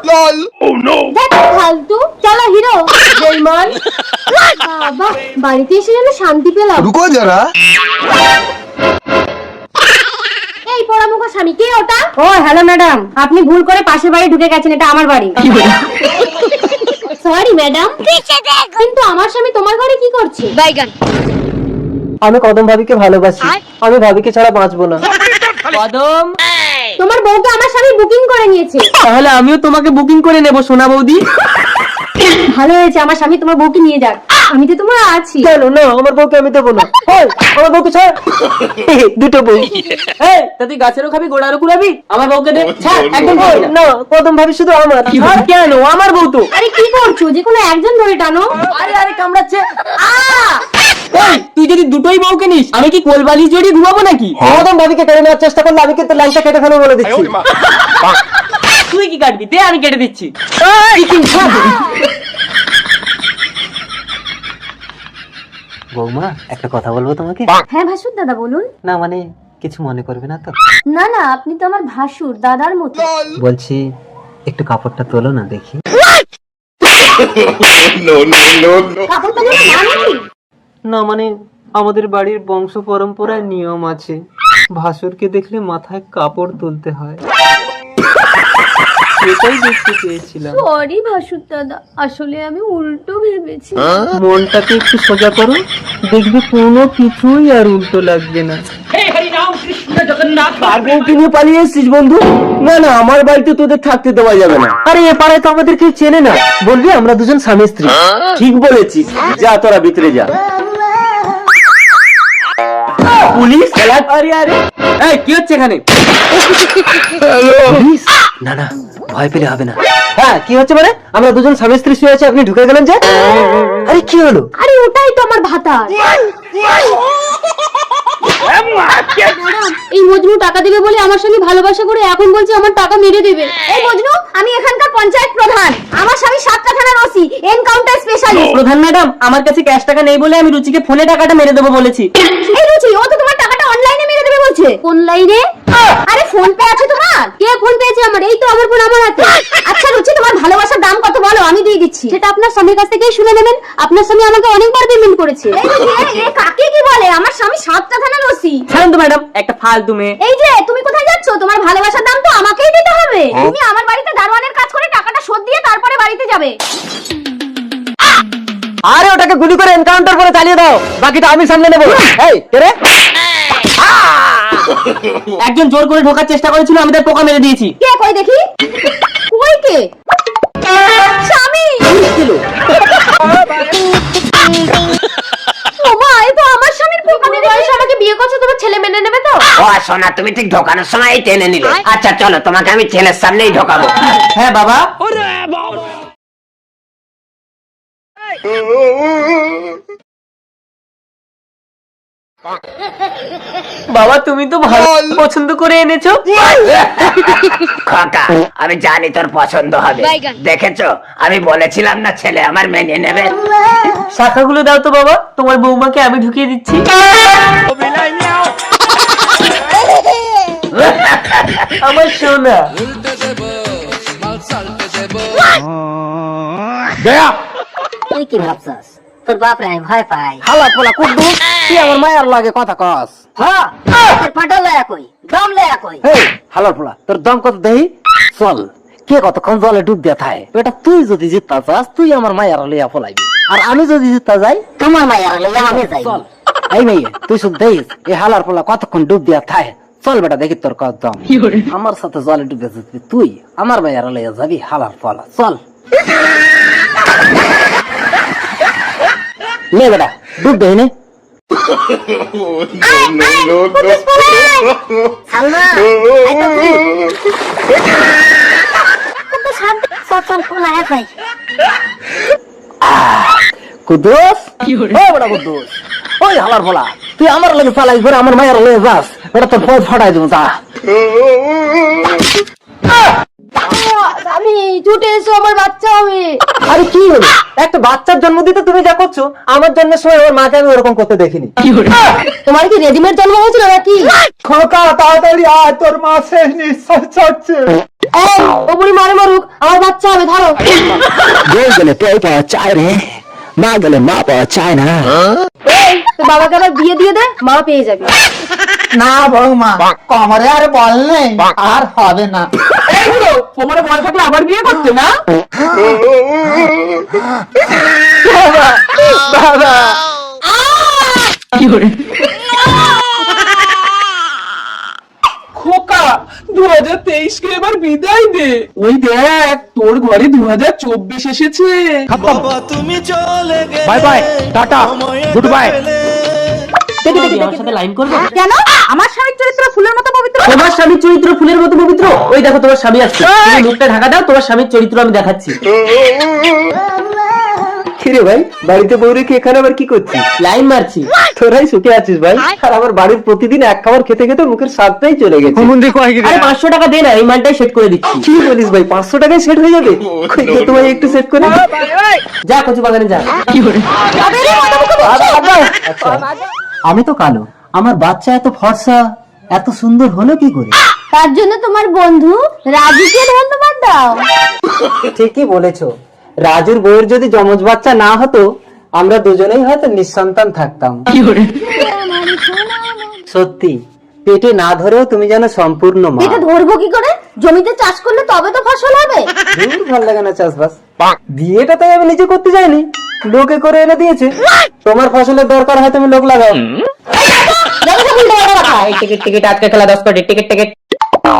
দেখ ফালতু, চলো হিরো। জয়মান। বাবা, বাড়িতে এসে যেন শান্তি পেলাম। रुको जरा এই পোড়ামুখো স্বামী, কে ওটা? ও হ্যালো ম্যাডাম, আপনি ভুল করে পাশের বাড়ি ঢুকে গেছেন, এটা আমার বাড়ি। সরি ম্যাডাম, কিন্তু আমার স্বামী তোমার ঘরে কি করছে? আমি কদম ভাবিকে ভালোবাসি, আমি ভাবিকে ছাড়া বাঁচবো না। কদম, তোমার বউকে আমার স্বামী বুকিং করে নিয়েছে। তাহলে আমিও তোমাকে বুকিং করে নেব সোনা বৌদি। ভালো হয়েছে, আমার স্বামী তোমার বউকে নিয়ে যাক, আমি তো তোমার আছি। কেন না, আমার বউকে আমি দেবো না। ওই, আমার বউকে ছাড়। দুটো বউ। এই তা তুই গাছেরও খাবি গোড়ারও কুড়াবি, আমার বউকে দে, ছাড়, একদম খাবি না। না, কদম ভাবি শুধু আমার। আর কেন, আমার বউ তো। আরে কি করছো, যে কোনো একজন ধরে টানো। আরে আরে কামড়াচ্ছে। এই, তুই যদি দুটোই বউকে নিস, আমি কি কোলবালি জড়িয়ে ঘুমাবো নাকি? কদম ভাবিকে কেড়ে নেওয়ার চেষ্টা করলে আমি কিন্তু লাইনটা কেটে ফেলবো বলে দিচ্ছি। তুই কি কাটবি, দে আমি কেটে দিচ্ছি। বৌমা একটা কথা বলবো তোমাকে। হ্যাঁ ভাসুর দাদা বলুন। না মানে কিছু মনে করবে না তো? না না, আপনি তো আমার ভাসুর দাদার মতো। বলছি একটু কাপড়টা তোলো না দেখি। কাপড়টা যেন মানে কি? না মানে আমাদের বাড়ির বংশ পরম্পরায় নিয়ম আছে, ভাসুরকে দেখলে মাথায় কাপড় তুলতে হয়, সেটাই দেখতে চেয়েছিলাম। সরি ভাসুর দাদা, আসলে আমি উল্টো ভেবেছি। মনটাকে একটু সোজা করো, দেখবে কোনো কিছুই আর উল্টো লাগবে না। কার বউকে নিয়ে পালিয়ে এসেছিস বন্ধু? না না, আমার বাড়িতে তোদের থাকতে দেওয়া যাবে না। আরে এ পাড়ায় তো আমাদের কেউ চেনে না, বলবি আমরা দুজন স্বামী স্ত্রী। ঠিক বলেছিস, যা তোরা ভিতরে যা। পুলিশ? আরে আরে, এই কি হচ্ছে এখানে? পুলিশ? না না, ভয় পেলে হবে না। হ্যাঁ কি হচ্ছে মানে? আমরা দুজন স্বামী স্ত্রী শুয়ে আছি, আপনি ঢুকে গেলেন যে? আরে কি হলো? আরে ওটাই তো আমার ভাতা। এই মজনু টাকা দেবে বলে আমার সঙ্গে ভালোবাসা করে এখন বলছে আমার টাকা মেরে দেবে। এই মজনু, আমি এখানকার পঞ্চায়েত প্রধান, আমার স্বামী 7টা থানার ওসি, এনকাউন্টার স্পেশালিস্ট। প্রধান ম্যাডাম, আমার কাছে ক্যাশ টাকা নেই বলে আমি রুচিকে ফোনে টাকাটা মেরে দেবো বলেছি। এই রুচি, ও তো তোমার টাকাটা অনলাইনে মেরে দেবে বলছে। কোন লাইনে? আরে ফোন পে আছে তোমার? কে ফোন পেয়েছে আমার? এই তো আমার ফোন আমার হাতে। আচ্ছা রুচি, তোমার ভালোবাসার দাম কত বলো, আমি দিয়ে দিচ্ছি। সেটা আপনার স্বামীর কাছ থেকেই শুনে নেবেন, আপনার স্বামী আমাকে অনেকবার পেমেন্ট করেছে। এই রুচি, এ কাকে কি বলে? আমার স্বামী 7টা থানার ওসি। ছাড়ুন তো ম্যাডাম, একটা ফালতু মেয়ে। এই যে তুমি কোথায় যাচ্ছ? তোমার ভালোবাসার দাম তো আমাকেই দিতে হবে। তুমি আমার বাড়িতে দারোয়ানের কাজ করে টাকাটা শোধ দিয়ে তারপরে বাড়িতে যাবে। আরে ওটাকে গুলি করে এনকাউন্টার করে চালিয়ে দাও, বাকিটা আমি সামলে নেবো। এই কে রে? একজন জোর করে ঢোকার চেষ্টা করেছিল, আমি তার পোকা মেরে দিয়েছি। কে? কই দেখি। কই কে? স্বামী। ওমা, এই তো আমার স্বামীর পোকা মেরে দিয়েছে। আমাকে বিয়ে করছো, তোমার ছেলে মেনে নেবে তো? ও সোনা, তুমি ঠিক ঢোকানোর সময় টেনে নিলে। আচ্ছা চলো, তোমাকে আমি ছেলের সামনেই ঢোকাবো। হ্যাঁ বাবা। বাবা, তুমি তো ভালো পছন্দ করে এনেছো। কাকা, আমি জানি তোর পছন্দ হবে। দেখেছো, আমি বলেছিলাম না ছেলে আমার মেনে নেবে। শাখাগুলো দাও তো বাবা, তোমার বৌমাকে আমি ঢুকিয়ে দিচ্ছি। আমার সোনা। তুই কি ভাবছস? তোর বাপ রে ভয় পায়। হালা পোলা কুদ্দু, তুই আমার মায়ের লাগে কথা কস। হ্যাঁ, তোর পাটল লয়া কই, দম লয়া কই। হেই হালার পোলা, তোর দম কত দেই? চল, কে কতক্ষণ জলে ডুব দিয়ে থাকে। এটা তুই যদি জিততে চাস, তুই আমার মায়ের লইয়া ফলাইবি, আর আমি যদি জিততে যাই, তোমার মায়ের লয়া আমি যাই। চল। এই মেয়ে, তুই শুধু দেখিস এই হালার পোলা কতক্ষণ ডুব দিয়া থাকে। চল বেটা, দেখি তোর কত দম। আমার সাথে জলে ডুবে জিতবি তুই, আমার মায়ের লইয়া যাবি হালার পোলা। চল নে বেটা, ডুব দেই নে। সালমা, কত শান্ত সচল পোলা হ্যাঁ ভাই। কুদ্দুস, ও বড় কুদ্দুস, ওই হালার পোলা, তুই আমার লগে চালাইস করে আমার মায়ের লগে যাস, এটা তোর পথ ফাটাই দেবো। যা। আমি ছুটে এসো, আমার বাচ্চা হবে। আরে কি হলো? একটা বাচ্চার জন্ম দিতে তুমি যা করছো, আমার জন্মের সময় আমার মাকে আমি ওরকম করতে দেখিনি। তোমার কি রেডিমেড জন্ম হয়েছিল নাকি? খোকা তাড়াতাড়ি আয়, তোর মা শেষ নিঃশ্বাস ছাড়ছে। ও বুড়ি মারে মারুক, আমার বাচ্চা হবে। ধরো। গেলে পেয়ে পাওয়া চায় রে, মা গেলে মা পাওয়া চায় না। এই, তোর বাবাকে আবার বিয়ে দিয়ে দে, মা পেয়ে যাবি। না বৌমা, কমরে আর বল নেই, আর হবে না। তোমার বল থাকলে আবার বিয়ে করতে না? বাবা খোকা, 2023 কে এবার বিদায় দে। ওই দেখ, তোর ঘরে 2024 এসেছে। Bye bye tata good bye. আমার সাথে লাইন করবে? কেন? আমার স্বামীর চরিত্র ফুলের মতো পবিত্র। তোমার স্বামীর চরিত্র ফুলের মতো পবিত্র। ওই দেখো তোমার স্বামী আসছে, তুমি মুখটা ঢাকা দাও, তোমার স্বামীর চরিত্র আমি দেখাচ্ছি। কিরে ভাই, বাড়িতে বউ রেখে এখানে আবার কি করছিস? লাইন মারছি। তোরাই সুখে আছিস ভাই, আর আমার বাড়ির প্রতিদিন এক খাবার খেতে খেতে মুখের স্বাদটাই চলে গেছে। আরে 500 টাকা দে না, এই মালটাই সেট করে দিচ্ছি। কি বলিস ভাই, 500 টাকায় সেট হয়ে যাবে? কই দে তো ভাই, একটু সেট করে। যা কচু বাগানে যা। আচ্ছা, আমি তো কালো, আমার বাচ্চা এত ফর্সা এত সুন্দর হলো কি করে? তার জন্য তোমার বন্ধু রাজুকে ধন্যবাদ দাও। ঠিকই বলেছো, রাজুর বউয়ের যদি যমজ বাচ্চা না হতো, আমরা দুজনেই হয়তো নিঃসন্তান থাকতাম। সত্যি, পেটে না ধরেও তুমি যেন সম্পূর্ণ মা। এটা ধরবো কি করে? জমিতে চাষ করলে তবে তো ফসল হবে। দূর, ভালো লাগে না চাষবাস। বিয়েটা তাই আমি নিজে করতে যাইনি, লোকে করে এনে দিয়েছে। তোমার ফসলের দরকার হয়, তুমি লোক লাগাও। টিকিট টিকিট, আজকে খেলা 10 কোটি টিকিট টিকিট।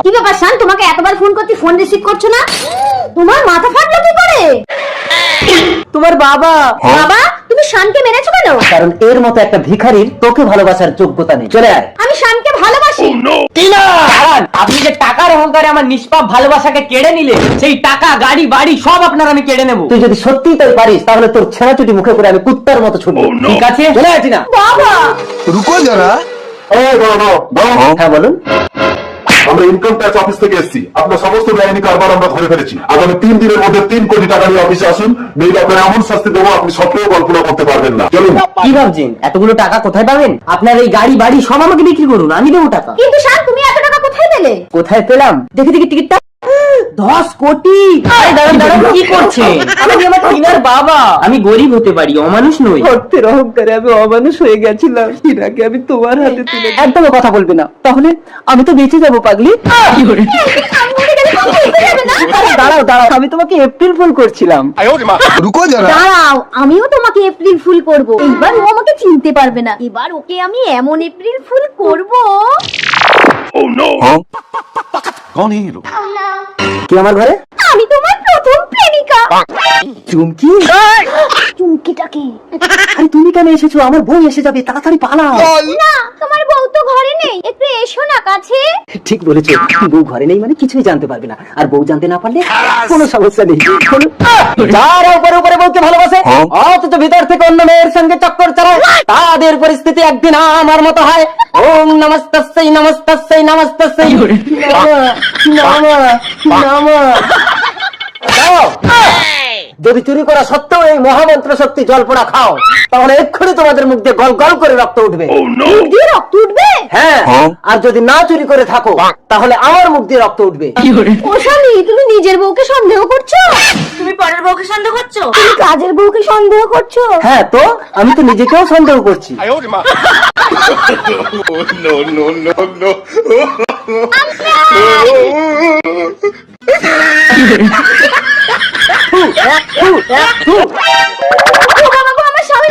কি ব্যাপার শান, তোমাকে এতবার ফোন করছি, ফোন রিসিভ করছো না? তোমার মাথা ফাটলো কি করে? তোমার বাবা। বাবা, তুমি শানকে মেরেছো কেন? কারণ এর মতো একটা ভিখারির তোকে ভালোবাসার যোগ্যতা নেই। চলে আয়। আমি শানকে ভালোবাসি। দাঁড়ান, আপনি যে টাকার অহংকারে আমার নিষ্পাপ ভালোবাসাকে কেড়ে নিলে, সেই টাকা গাড়ি বাড়ি সব আপনার আমি কেড়ে নেব। তুই যদি সত্যিই তাই পারিস, তাহলে তোর ছেঁড়াচুটি মুখে করে আমি কুত্তার মতো ছুটবো। ঠিক আছে, চলে আসি না? বাবা, रुको जरा, হ্যাঁ বলুন। আমরা ইনকাম ট্যাক্স অফিস থেকে এসেছি, আপনার সমস্ত বেআইনি কারবার আমরা ধরে ফেলেছি। আগামী 3 দিনের মধ্যে 3 কোটি টাকা নিয়ে অফিসে আসুন, নইলে আপনার এমন শাস্তি দেবো আপনি স্বপ্নেও কল্পনা করতে পারবেন না। চলুন। কি ভাবছেন এতগুলো টাকা কোথায় পাবেন? আপনার এই গাড়ি বাড়ি সব আমাকে বিক্রি করুন, আমি দেবো টাকা। কিন্তু স্যার তুমি এত টাকা কোথায় পেলে? কোথায় পেলাম? দেখি দেখি টিকিটটা। 10 কোটি। আরে দাঁড়ান দাঁড়ান, কি করছেন? আমি আমার টিনার বাবা, আমি গরিব হতে পারি, অমানুষ নই। অর্থের অহংকারে আমি অমানুষ হয়ে গেছিলাম, টিনাকে আমি তোমার হাতে তুলে একদম কথা বলবে না, তাহলে আমি তো বেঁচে যাবো পাগলি। আমি মরে গেলে তুমি বেঁচে যাবে না? আরে দাঁড়াও দাঁড়াও, আমি তোমাকে এপ্রিল ফুল করছিলাম। দাঁড়াও, আমিও তোমাকে এপ্রিল ফুল করব। এবার ও আমাকে চিনতে পারবে না। এবার ওকে আমি এমন এপ্রিল ফুল করব। কি আমার ঘরে? আমি তোমার প্রথম প্রেমিকা। চুমকি? চুমকিটা কি? আরে তুমি কেন এসেছো? আমার বউ এসে যাবে, তাড়াতাড়ি পালাও। না, তোমার বউ তো ঘরে নেই। একটু এসো না কাছে। ঠিক বলেছো, বউ ঘরে নেই মানে কিছুই জানতে পারবে না, আর বউ জানতে না পারলে কোনো সমস্যা নেই। যারা উপরে উপরে বউকে ভালোবাসে অথচ ভিতর থেকে অন্য মেয়ের সঙ্গে চক্কর চালায়, তাদের পরিস্থিতি একদিন আমার মতো হয়। ওম নমস্তস্যৈ নমস্তস্যৈ নমস্তস্যৈ। যদি চুরি করা সত্ত্বেও এই মহামন্ত্র শক্তি জল পোড়া খাও, তাহলে এক্ষুনি তোমাদের মুখ দিয়ে গল গল করে রক্ত উঠবে। মুখ দিয়ে রক্ত উঠবে? হ্যাঁ, আর যদি না চুরি করে থাকো তাহলে আমার মুখ দিয়ে রক্ত উঠবে। ও স্বামী, তুমি নিজের বউকে সন্দেহ করছো? তুমি পরের বউকে সন্দেহ করছো? তুমি কাজের বউকে সন্দেহ করছো? হ্যাঁ, তো আমি তো নিজেকেও সন্দেহ করছি। আমার স্বামী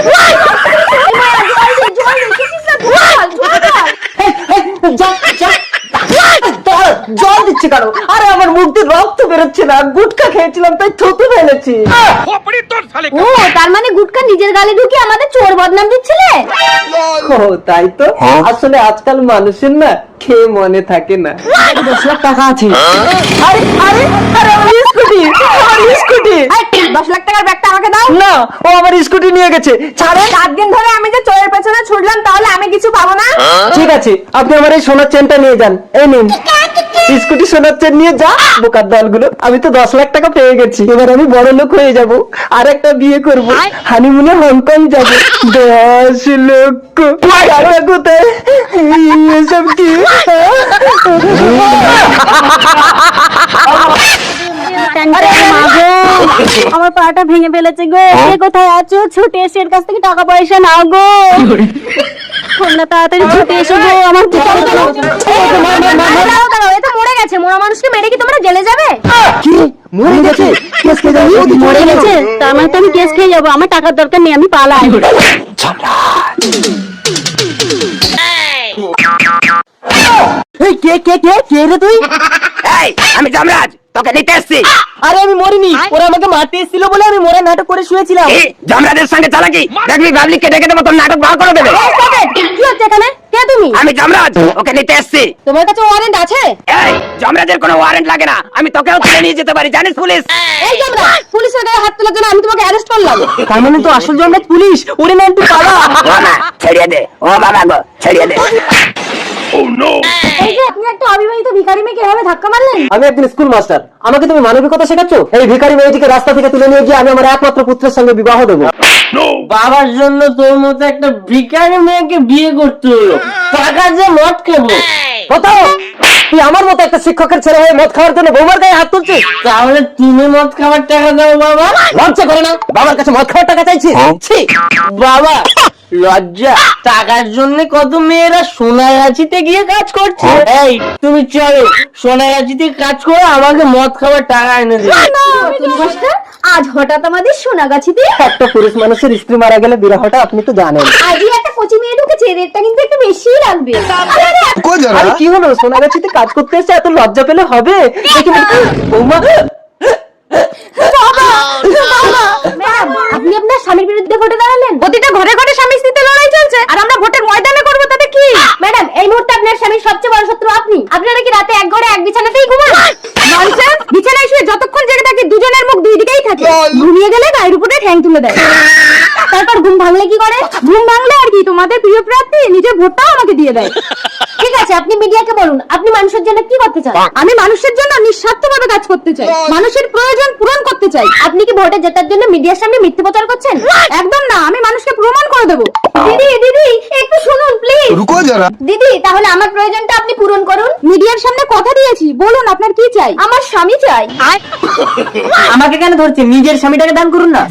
জল দিচ্ছে কেন? আরে আমার মুখ দিয়ে রক্ত বেরোচ্ছে না, গুটকা খেয়েছিলাম তাই থুতু ফেলেছি। ও, তার মানে গুটকা নিজের গালে ঢুকিয়ে আমাদের চোর বদনাম দিচ্ছিলে? ও তাই তো, আসলে আজকাল মানুষের না খেয়ে মনে থাকে না। 10 লাখ টাকা আছে। আরে আরে আরে আমার স্কুটি, আমার স্কুটি। 10 লাখ টাকার ব্যাগটা আমাকে দাও। না, ও আমার স্কুটি নিয়ে গেছে। ছাড়ে। 7 দিন ধরে আমি যে চোরের পেছনে ছুটলাম, তাহলে আমি কিছু পাবো না? ঠিক আছে, আপনি আমার এই সোনার চেনটা নিয়ে যান। এই নিন স্কুটি, সোনার চেন নিয়ে যা। বোকার দলগুলো, আমি তো 10 লাখ টাকা পেয়ে গেছি, এবার আমি বড় লোক হয়ে যাব, আর একটা বিয়ে করব, হানিমুনে হংকং যাব। 10 লক্ষ টাকা কোথায়? এসব কি? আমার পাটা ভেঙে ফেলেছে গো। কে কোথায় আছো? ছুটে এসে এর কাছ থেকে টাকা পয়সা নাও গো। তোমরা তাড়াতাড়ি ছুটে এসো গো। আমার দাঁড়াও, এ তো মরে গেছে। মরা মানুষকে মেরে কি তোমরা জেলে যাবে? কি মরে গেছে? কেস খেয়ে যাবে? মরে গেছে, তার মানে তো আমি কেস খেয়ে যাবো। আমার টাকার দরকার নেই, আমি পালাই। এই কে কে কে কে রে তুই? আমি যমরাজ, তোকে নিতে এসছি। আরে আমি মরিনি, ওরা আমাকে মারতে এসেছিল বলে আমি মরে নাটক করে শুয়েছিলাম। যমরাজের সঙ্গে চালাকি দেখবি, পাবলিককে ডেকে দেবো, তোর নাটক বার করে দেবে। কি হচ্ছে এখানে? কে তুমি? আমি যমরাজ, ওকে নিতে এসছি। তোমার কাছে ওয়ারেন্ট আছে? এই যমরাজের কোনো ওয়ারেন্ট লাগে না, আমি তোকেও তুলে নিয়ে যেতে পারি, জানিস পুলিশ? এই তোমরা পুলিশের গায়ে হাত তোলার জন্য আমি তোমাকে অ্যারেস্ট করলাম। তার মানে তো আসল জমরাজ পুলিশ। ওরে না একটু পালা। ও মা, ছেড়িয়ে দে, ও বাবা গো, ছেড়িয়ে দে। এই যে আপনি একটা অবিবাহিত ভিখারি মেয়েকে এভাবে ধাক্কা মারলেন? আমি একজন স্কুল মাস্টার, আমাকে তুমি মানবিকতা শেখাচ্ছ? এই ভিখারি মেয়েটিকে রাস্তা থেকে তুলে নিয়ে গিয়ে আমি আমার একমাত্র পুত্রের সঙ্গে বিবাহ দেবো। বাবার জন্য তোর মতো একটা ভিখারি মেয়েকে বিয়ে করতে হলো, টাকা যে মদ খাবো। কোথাও তুই আমার মতো একটা শিক্ষকের ছেলে হয়ে মদ খাওয়ার জন্য বৌমার গায়ে হাত তুলছিস? তাহলে তুমি মদ খাবার টাকা দাও বাবা। লজ্জা করে না? বাবার কাছে মদ খাওয়ার টাকা চাইছিস? ছি! বাবা লজ্জা, টাকার জন্য কত মেয়েরা সোনাগাছিতে গিয়ে কাজ করছে। এই তুমি চলো সোনাগাছিতে কাজ করে আমাকে মদ খাবার টাকা এনে দেবে। মাস্টার, আজ হঠাৎ আমাদের সোনাগাছিতে একটা পুরুষ মানুষের স্ত্রী মারা গেলে বিরহটা আপনি তো জানেন। আজই একটা কচি মেয়ে ঢুকেছে, রেটটা কিন্তু একটু বেশিই লাগবে। আরে কি হলো, সোনাগাছিতে কাজ করতে এসে এত লজ্জা পেলে হবে? দেখি বৌমা, ম্যাডাম, আপনি আপনার স্বামীর বিরুদ্ধে ভোটে দাঁড়ালেন। প্রতিটা ঘরে ঘরে স্বামী স্ত্রীতে লড়াই চলছে, আর আমরা ভোটের ময়দানে করবো, তাতে কি? ম্যাডাম, এই মুহূর্তে আপনার স্বামীর সবচেয়ে বড় শত্রু আপনি। আপনারা কি রাতে এক ঘরে এক বিছানাতেই ঘুমান? ননসেন্স! বিছানায় শুয়ে যতক্ষণ জেগে থাকি দুজনের মুখ দুই দিকেই থাকে। ঘুমিয়ে গেলে গায়ের উপরে ঠ্যাং তুলে দেয়, তারপর ঘুম ভাঙে। ভাঙলে কি করে? ঘুম ভাঙলে আর কি, তোমাদের প্রিয় প্রার্থী নিজের ভোটটাও আমাকে দিয়ে দেয়। ঠিক আছে, আপনি মিডিয়াকে বলুন আপনি মানুষের জন্য কি করতে চান। আমি মানুষের জন্য নিঃস্বার্থভাবে কাজ করতে চাই, মানুষের প্রয়োজন পূরণ করতে চাই। আপনি কি ভোটে জেতার জন্য মিডিয়ার সামনে মিথ্যে প্রচার করছেন? একদম না, আমি মানুষকে প্রমাণ করে দেবো। দিদি দিদি একটু শুনুন প্লিজ। দিদি তাহলে আমার প্রয়োজনটা আপনি পূরণ করুন। মিডিয়ার সামনে কথা দিয়েছি, বলুন আপনার কি চাই। আমার স্বামী চাই। আমাকে কেন ধরছে? নিজের স্বামীটাকে দান করুন না।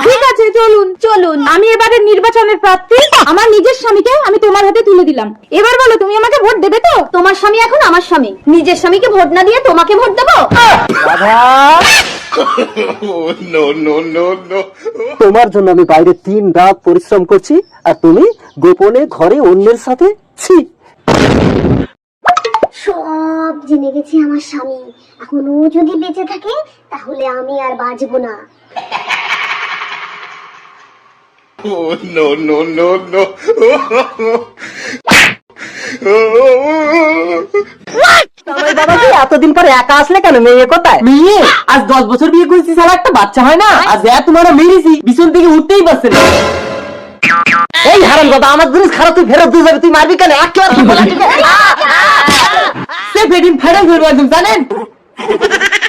ঠিক আছে, চলুন চলুন। আমি এবারে নির্বাচনের প্রার্থী, আমার নিজের স্বামীকে আমি তোমার হাতে তুলে দিলাম। এবার বলো তুমি আমাকে ভোট দেবে তো? তোমার স্বামী এখন আমার স্বামী, নিজের স্বামীকে ভোট না দিয়ে তোমাকে ভোট দেবো? তোমার জন্য আমি বাইরে 3 রাত পরিশ্রম করছি আর তুমি গোপনে ঘরে অন্যের সাথে। ছি। সব জেনে গেছি আমার স্বামী, এখন ও যদি বেঁচে থাকে তাহলে আমি আর বাঁচবো না। বাবা কি এতদিন পরে একা আসলে কেন? মেয়ে কোথায়? মেয়ে আজ 10 বছর বিয়ে করেছি, সারা একটা বাচ্চা হয় না। আজ তোমার মেরেছি, বিছন থেকে উঠতেই পারছে না। এই হারাম দাদা, আমার জিনিস খারাপ, তুই ফেরত দিয়ে যাবে। তুই মারবি কেন? সে পেটিন ফেরত ধরবো একদম, জানেন?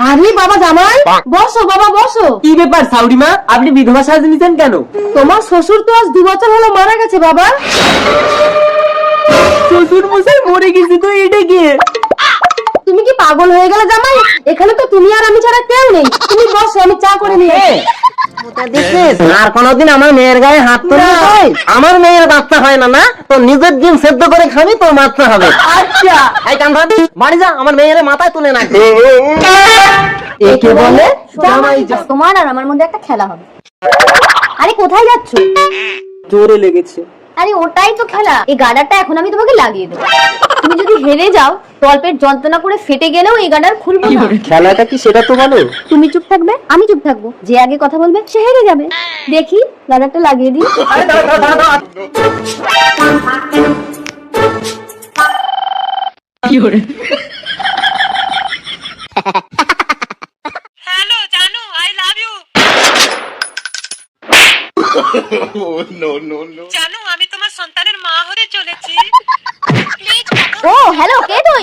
আরে বাবা জামাই, বসো বাবা বসো। কি ব্যাপার সাউরি মা, আপনি বিধবা সাজিয়ে নিছেন কেন? তোমার শ্বশুর তো আজ 2 বছর হলো মারা গেছে বাবা। শ্বশুর মশাই মরে গেছে তো, এটা কি? তুমি কি পাগল হয়ে গেলে জামাই? এখানে তো তুমি আর আমি ছাড়া কেউ নেই। তুমি বসো, আমি চা করে নিয়ে আসি। আর কোনদিন আমার মেয়ের গায়ে হাত তুলবি তুই? আমার মেয়ের বাচ্চা হয় না, না তো নিজের ডিম সেদ্ধ করে খাবি, তোর বাচ্চা হবে। আচ্ছা এই কাম ভাবি বাড়ি যা, আমার মেয়ের মাথায় তুলে না। একে বলে জামাই যা। তোমার আর আমার মধ্যে একটা খেলা হবে। আরে কোথায় যাচ্ছ? জোরে লেগেছে। আরে ওটাই তো খেলা, এই গার্ডারটা এখন আমি তোমাকে লাগিয়ে দেবো। তুমি যদি হেরে যাও, তলপেট যন্ত্রণা করে ফেটে গেলেও এই গার্ডার খুলবো না। খেলাটা কি সেটা তো বলো। তুমি চুপ থাকবে, আমি চুপ থাকবো, যে আগে কথা বলবে সে হেরে যাবে। দেখি গার্ডারটা লাগিয়ে দিই। জানো আমি তোমার সন্তানের মা হতে চলেছি। ও হ্যালো, কে তুই?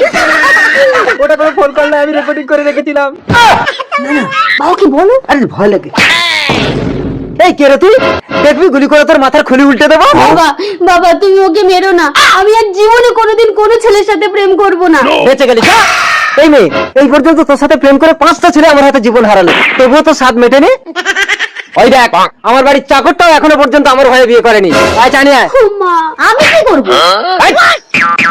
ওটা করে ফোন করলে আমি রেকর্ডিং করে রেখেছিলাম। বাবা কি বলো? আরে ভয় লাগে। এই কে রে তুই? দেখবি গুলি করে তোর মাথার খুলি উল্টে দেবো। বাবা বাবা তুমি ওকে মেরো না, আমি আর জীবনে কোনোদিন কোনো ছেলের সাথে প্রেম করব না। বেঁচে গেলি। এই মেয়ে, এই পর্যন্ত তোর সাথে প্রেম করে 5টা ছেলে আমার হাতে জীবন হারালো, তবুও তো স্বাদ মেটেনি। ওই দেখ, আমার বাড়ির চাকরটাও এখনো পর্যন্ত আমার ভয়ে বিয়ে করেনি। আয় জানি আয়। মা আমি কি করব?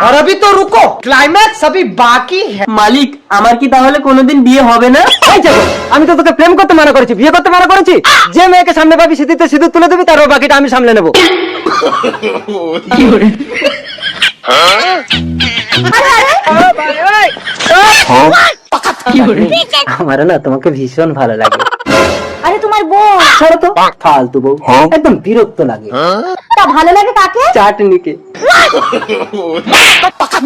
और अभी तो रुको, क्लाइमैक्स अभी बाकी है। মালিক আমার কি তাহলে কোনোদিন বিয়ে হবে না? আমি তো তোকে প্রেম করতে মানা করেছি, বিয়ে করতে মানা করেছি? যে মেয়েকে সামনে পাবি সেদিতে সিঁদুর তুলে দিবি, তার বাকিটা আমি সামলে নেবো। আমার না তোমাকে ভীষণ ভালো লাগে। আরে তোমার বোন। ছাড়ো তো, ফালতু বউ, একদম বিরক্ত লাগে। তা ভালো লাগে কাকে? চাটনিকে।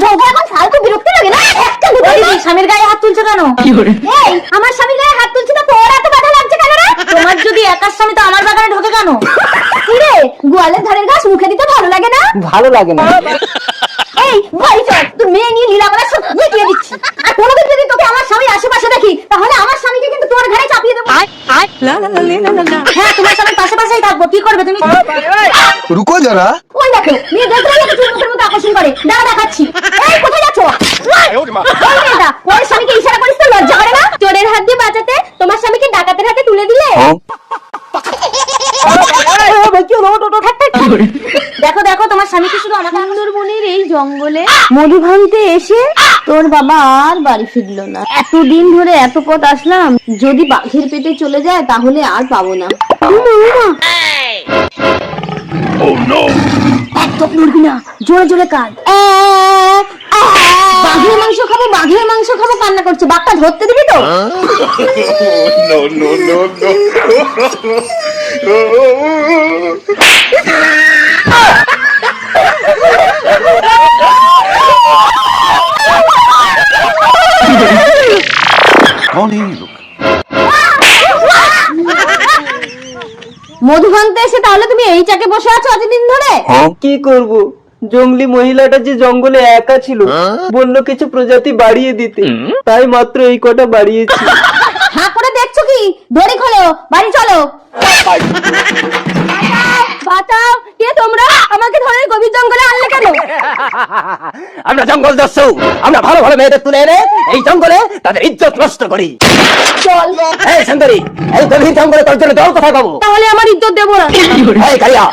বউকে এখন ফালতু বিরক্ত লাগে না? একটা দুটো দিবি, স্বামীর গায়ে হাত তুলছো কেন? এই আমার স্বামীর গায়ে হাত তুলছি না, তোর এত ব্যথা লাগছে কেন রে? তোমার যদি একার স্বামী তো আমার বাগানে ঢোকে কেন? কি রে, গোয়ালের ধারের ঘাস মুখে দিতে ভালো লাগে না? ভালো লাগে না। এই ভাই চল, তুই মেয়ে নিয়ে লীলা করার সব মিটিয়ে দিচ্ছি। আর কোনোদিন যদি তোকে আমার স্বামীর আশেপাশে দেখি, তাহলে আমার স্বামীকে কিন্তু তোর ঘরে চাপিয়ে দেবো। হ্যাঁ, তোমার স্বামীর পাশেই থাকবো। কি করবে তুমি? রুকো যারা। ওই দেখো, মেয়ে দেখলে চুল মুখের মতো আকর্ষণ করে। দাঁড়া দেখাচ্ছি। এই কোথায় যাচ্ছ? ওই মেয়েটা, ওর স্বামীকে ইশারা করিস তো লজ্জা করে না? চোরের হাত দিয়ে বাঁচাতে তোমার স্বামীকে ডাকাতের হাতে তুলে দিলে। দেখো দেখো, তোমার স্বামীকে শুধু আমাকে। সুন্দরবনের এই জঙ্গলে মধু ভাঙতে এসে তোর বাবা আর বাড়ি ফিরলো না। এতদিন ধরে এত পথ আসলাম, যদি বাঘের পেটে চলে যায় তাহলে আর পাবো না। একদম নড়বি না, জোরে জোরে কাঁদ। বাঘের মাংস খাবো, বাঘের মাংস খাবো কান্না করছে। বাঘটা ধরতে দিবি তো? মধু ভাঙতে এসে তাহলে তুমি এই চাকে বসে আছো এতদিন ধরে? কি করব, জঙ্গলি মহিলাটা যে জঙ্গলে একা ছিল, বললো কিছু প্রজাতি বাড়িয়ে দিতে, তাই মাত্র এই কটা বাড়িয়েছি। হাঁ করে দেখছো কি? দড়ি খোলো, বাড়ি চলো। বাঁচাও, কে তোমরা? আমাকে ধরে গভীর জঙ্গলে আনলে কেন? আমরা জঙ্গল দস্যু, আমরা ভালো ভালো মেয়েদের তুলে এনে এই জঙ্গলে তাদের ইজ্জত নষ্ট করি। চল। এই সুন্দরী, এই গভীর জঙ্গলে তোর জন্য জল কোথায় পাবো? তাহলে আমার ইজ্জত দেবো না। এই কালিয়া,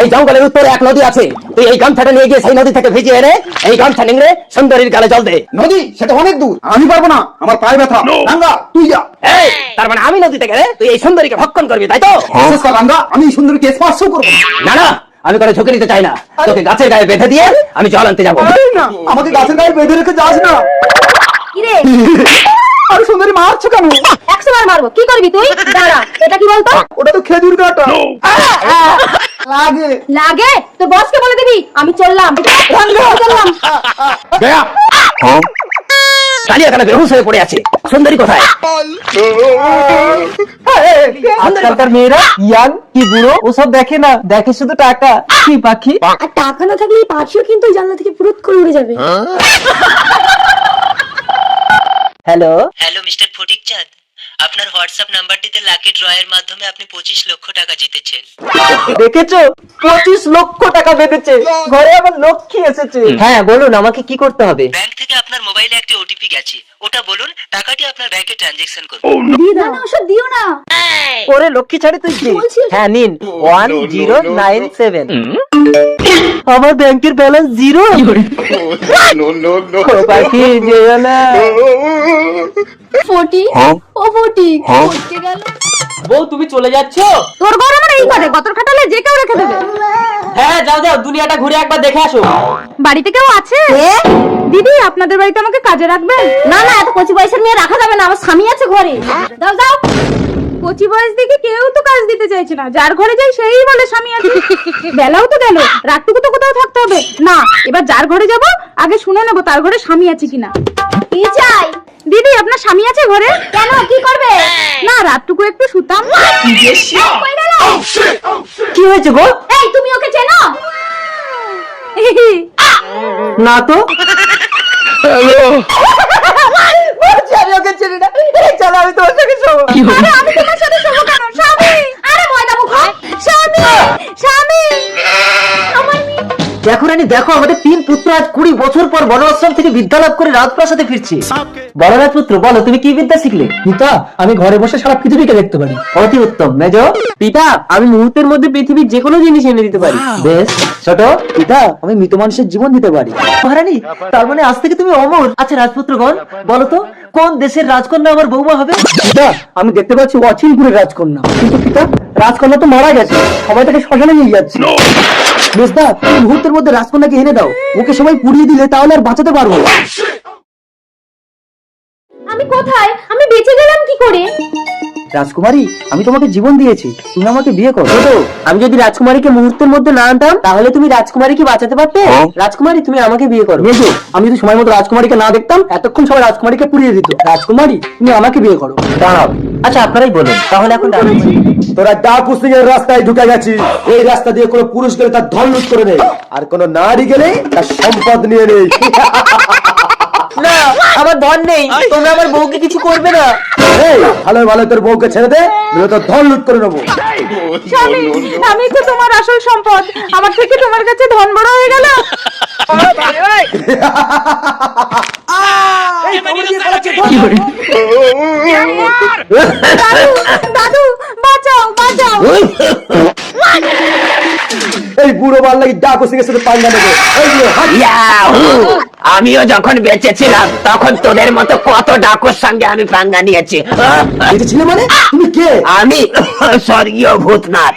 এই জঙ্গলের উত্তরে এক নদী আছে, তুই এই গামছাটা নিয়ে গিয়ে সেই নদী থেকে ভিজিয়ে এনে এই গামছা নিংড়ে সুন্দরীর গালে জল দে। নদী সেটা অনেক দূর, আমি পারবো না, আমার পায়ে ব্যথা। রাঙ্গা তুই যা। এই, তার মানে আমি নদীতে গেলে তুই এই সুন্দরীকে ভক্ষণ করবি, তাই তো? বিশেষ করে রাঙ্গা, আমি এই সুন্দরীকে স্পর্শ করবো না না, আমি কোনো ঝুঁকি নিতে চাই না, তোকে গাছের গায়ে বেঁধে দিয়ে আমি জল আনতে যাবো। না, আমাকে গাছের গায়ে বেঁধে রেখে যাস না। কিরে, আর সুন্দরী মারছো কেন? 100 বার মারবো, কি করবি তুই? দাঁড়া, এটা কি বলতো? ওটা তো খেজুর কাটা। লাগে লাগে তোর বসকে বলে দিবি, আমি চললাম। চললাম। गया কালিয়া কেন বেহুশ হয়ে পড়ে আছে? সুন্দরী কোথায়? আজকালকার মেয়েরা ইয়াং কি বুড়ো ওসব দেখে না, দেখে শুধু টাকা। কি পাখি? আর টাকা না থাকলে এই পাখিও কিন্তু জানলা থেকে পুরুত করে উড়ে যাবে। হ্যালো, হ্যালো মিস্টার ফটিকচাঁদ, আপনার হোয়াটসঅ্যাপ নাম্বারটিতে লাকি ড্রয়ের মাধ্যমে আপনি 25 লক্ষ টাকা জিতেছেন। দেখেছো 25 লক্ষ টাকা বেঁধেছে, ঘরে আবার লক্ষ্মী এসেছে। হ্যাঁ বলুন, আমাকে কি করতে হবে? ব্যাংক থেকে আপনার মোবাইলে একটি ওটিপি গেছে, ওটা বলুন, টাকাটি আপনার ব্যাংকে ট্রানজেকশন করুন। না না, ওসব দিও না। ওরে লক্ষ্মী ছাড়ি তুই কি? হ্যাঁ নিন 1097। আমার ব্যাংকের ব্যালেন্স 0। পাখি যেও না। ফটি, ও ফটি, ফটকে গেল। বউ তুমি চলে যাচ্ছ? তোর ঘর আমার এই ঘরে, গতর খাটালে যে কেউ রেখে দেবে। হ্যাঁ যাও যাও, দুনিয়াটা ঘুরে একবার দেখে আসো। বাড়িতে কেউ আছে? দিদি, আপনাদের বাড়িতে আমাকে কাজে রাখবেন? না না, এত কচি বয়সের মেয়ে রাখা যাবে না, আমার স্বামী আছে ঘরে। যাও যাও। কচি বয়স দেখে কেউ তো কাজ দিতে চাইছে না, যার ঘরে যাই সেই বলে স্বামী আছে। বেলাও তো গেল, রাতটুকু তো কোথাও থাকতে হবে না। এবার যার ঘরে যাব আগে শুনে নেবো তার ঘরে স্বামী আছে কিনা। কি চাই? দিদি, আপনার স্বামী আছে ঘরে? কেন, কি করবে? না, রাতটুকু একটু শুতাম। কই গেল? কি হয়েছে গো? এই তুমি ওকে চেনো? না তো। আরে আমি তোমার সাথে শোবো কেন? স্বামী! আরে ময়দা মুখ। স্বামী! স্বামী! দেখো রানী দেখো, আমাদের 3 পুত্র আজ 20 বছর পর বনআশ্রম থেকে বিদ্যা লাভ করে রাজপ্রাসাদে ফিরছে। বলো রাজপুত্র, বলো তুমি কি বিদ্যা শিখলে? পিতা, আমি ঘরে বসে সারা পৃথিবীকে দেখতে পারি। অতি উত্তম। মেজ পিতা, আমি মুহূর্তের মধ্যে পৃথিবীর যে কোনো জিনিস এনে দিতে পারি। বেশ। ছোট পিতা, আমি মৃত মানুষের জীবন দিতে পারি। মহারানী, তার মানে আজ থেকে তুমি অমর। আচ্ছা রাজপুত্রগণ, বলো তো কোন দেশের রাজকন্যা আমার বৌমা হবে? পিতা, আমি দেখতে পাচ্ছি অচিনপুরের রাজকন্যা, কিন্তু পিতা রাজকন্যা তো মারা গেছে, সবাই তাকে শ্মশানে নিয়ে যাচ্ছে। মেজদা, তুমি মুহূর্তের মধ্যে রাজকন্যাকে এনে দাও, ওকে সবাই পুড়িয়ে দিলে তাহলে আর বাঁচাতে পারবো না। আমি কোথায়? আমি বেঁচে গেলাম কি করে? রাজকুমারী, আমি তোমাকে জীবন দিয়েছি, তুমি আমাকে বিয়ে করো। আমি যদি রাজকুমারীকে মুহূর্তের মধ্যে না আনতাম তাহলে তুমি রাজকুমারীকে বাঁচাতে পারতে। রাজকুমারী, তুমি আমাকে বিয়ে করো। মেজো, আমি যদি সময় মতো রাজকুমারীকে না দেখতাম, এতক্ষণ সবাই রাজকুমারীকে পুড়িয়ে দিত। রাজকুমারী, তুমি আমাকে বিয়ে করো। দাঁড়াও, আচ্ছা আপনারাই বলুন, তাহলে এখন তোরা ডাকুসিং এর রাস্তায় ঢুকে গেছিস। এই রাস্তা দিয়ে কোনো পুরুষ গেলে তার ধন লুট করে নেই, আর কোনো নারী গেলে তার সম্পদ নিয়ে নেই। না, আমার ধন নেই, তোমরা আমার বউকে কিছু করবে না। এই, ভালো ভালো তোর বউকে ছেড়ে দে, নইলে তোর ধন লুট করে নেবো। স্বামী, আমি তো তোমার আসল সম্পদ, আমার থেকে তোমার কাছে ধন বড় হয়ে গেল। দাদু, দাদু, বাঁচাও বাঁচাও। এই বুড়ো বার লাগি ডাকুসিং এর সাথে পাঙ্গা নেবে। এই যে, হাত। ইয়াহু! আমিও যখন বেঁচে ছিলাম তখন তোদের মতো কত ডাকুর সঙ্গে আমি পাঙ্গা নিয়েছি। বেঁচে ছিলে মানে? তুমি কে? আমি স্বর্গীয় ভূতনাথ।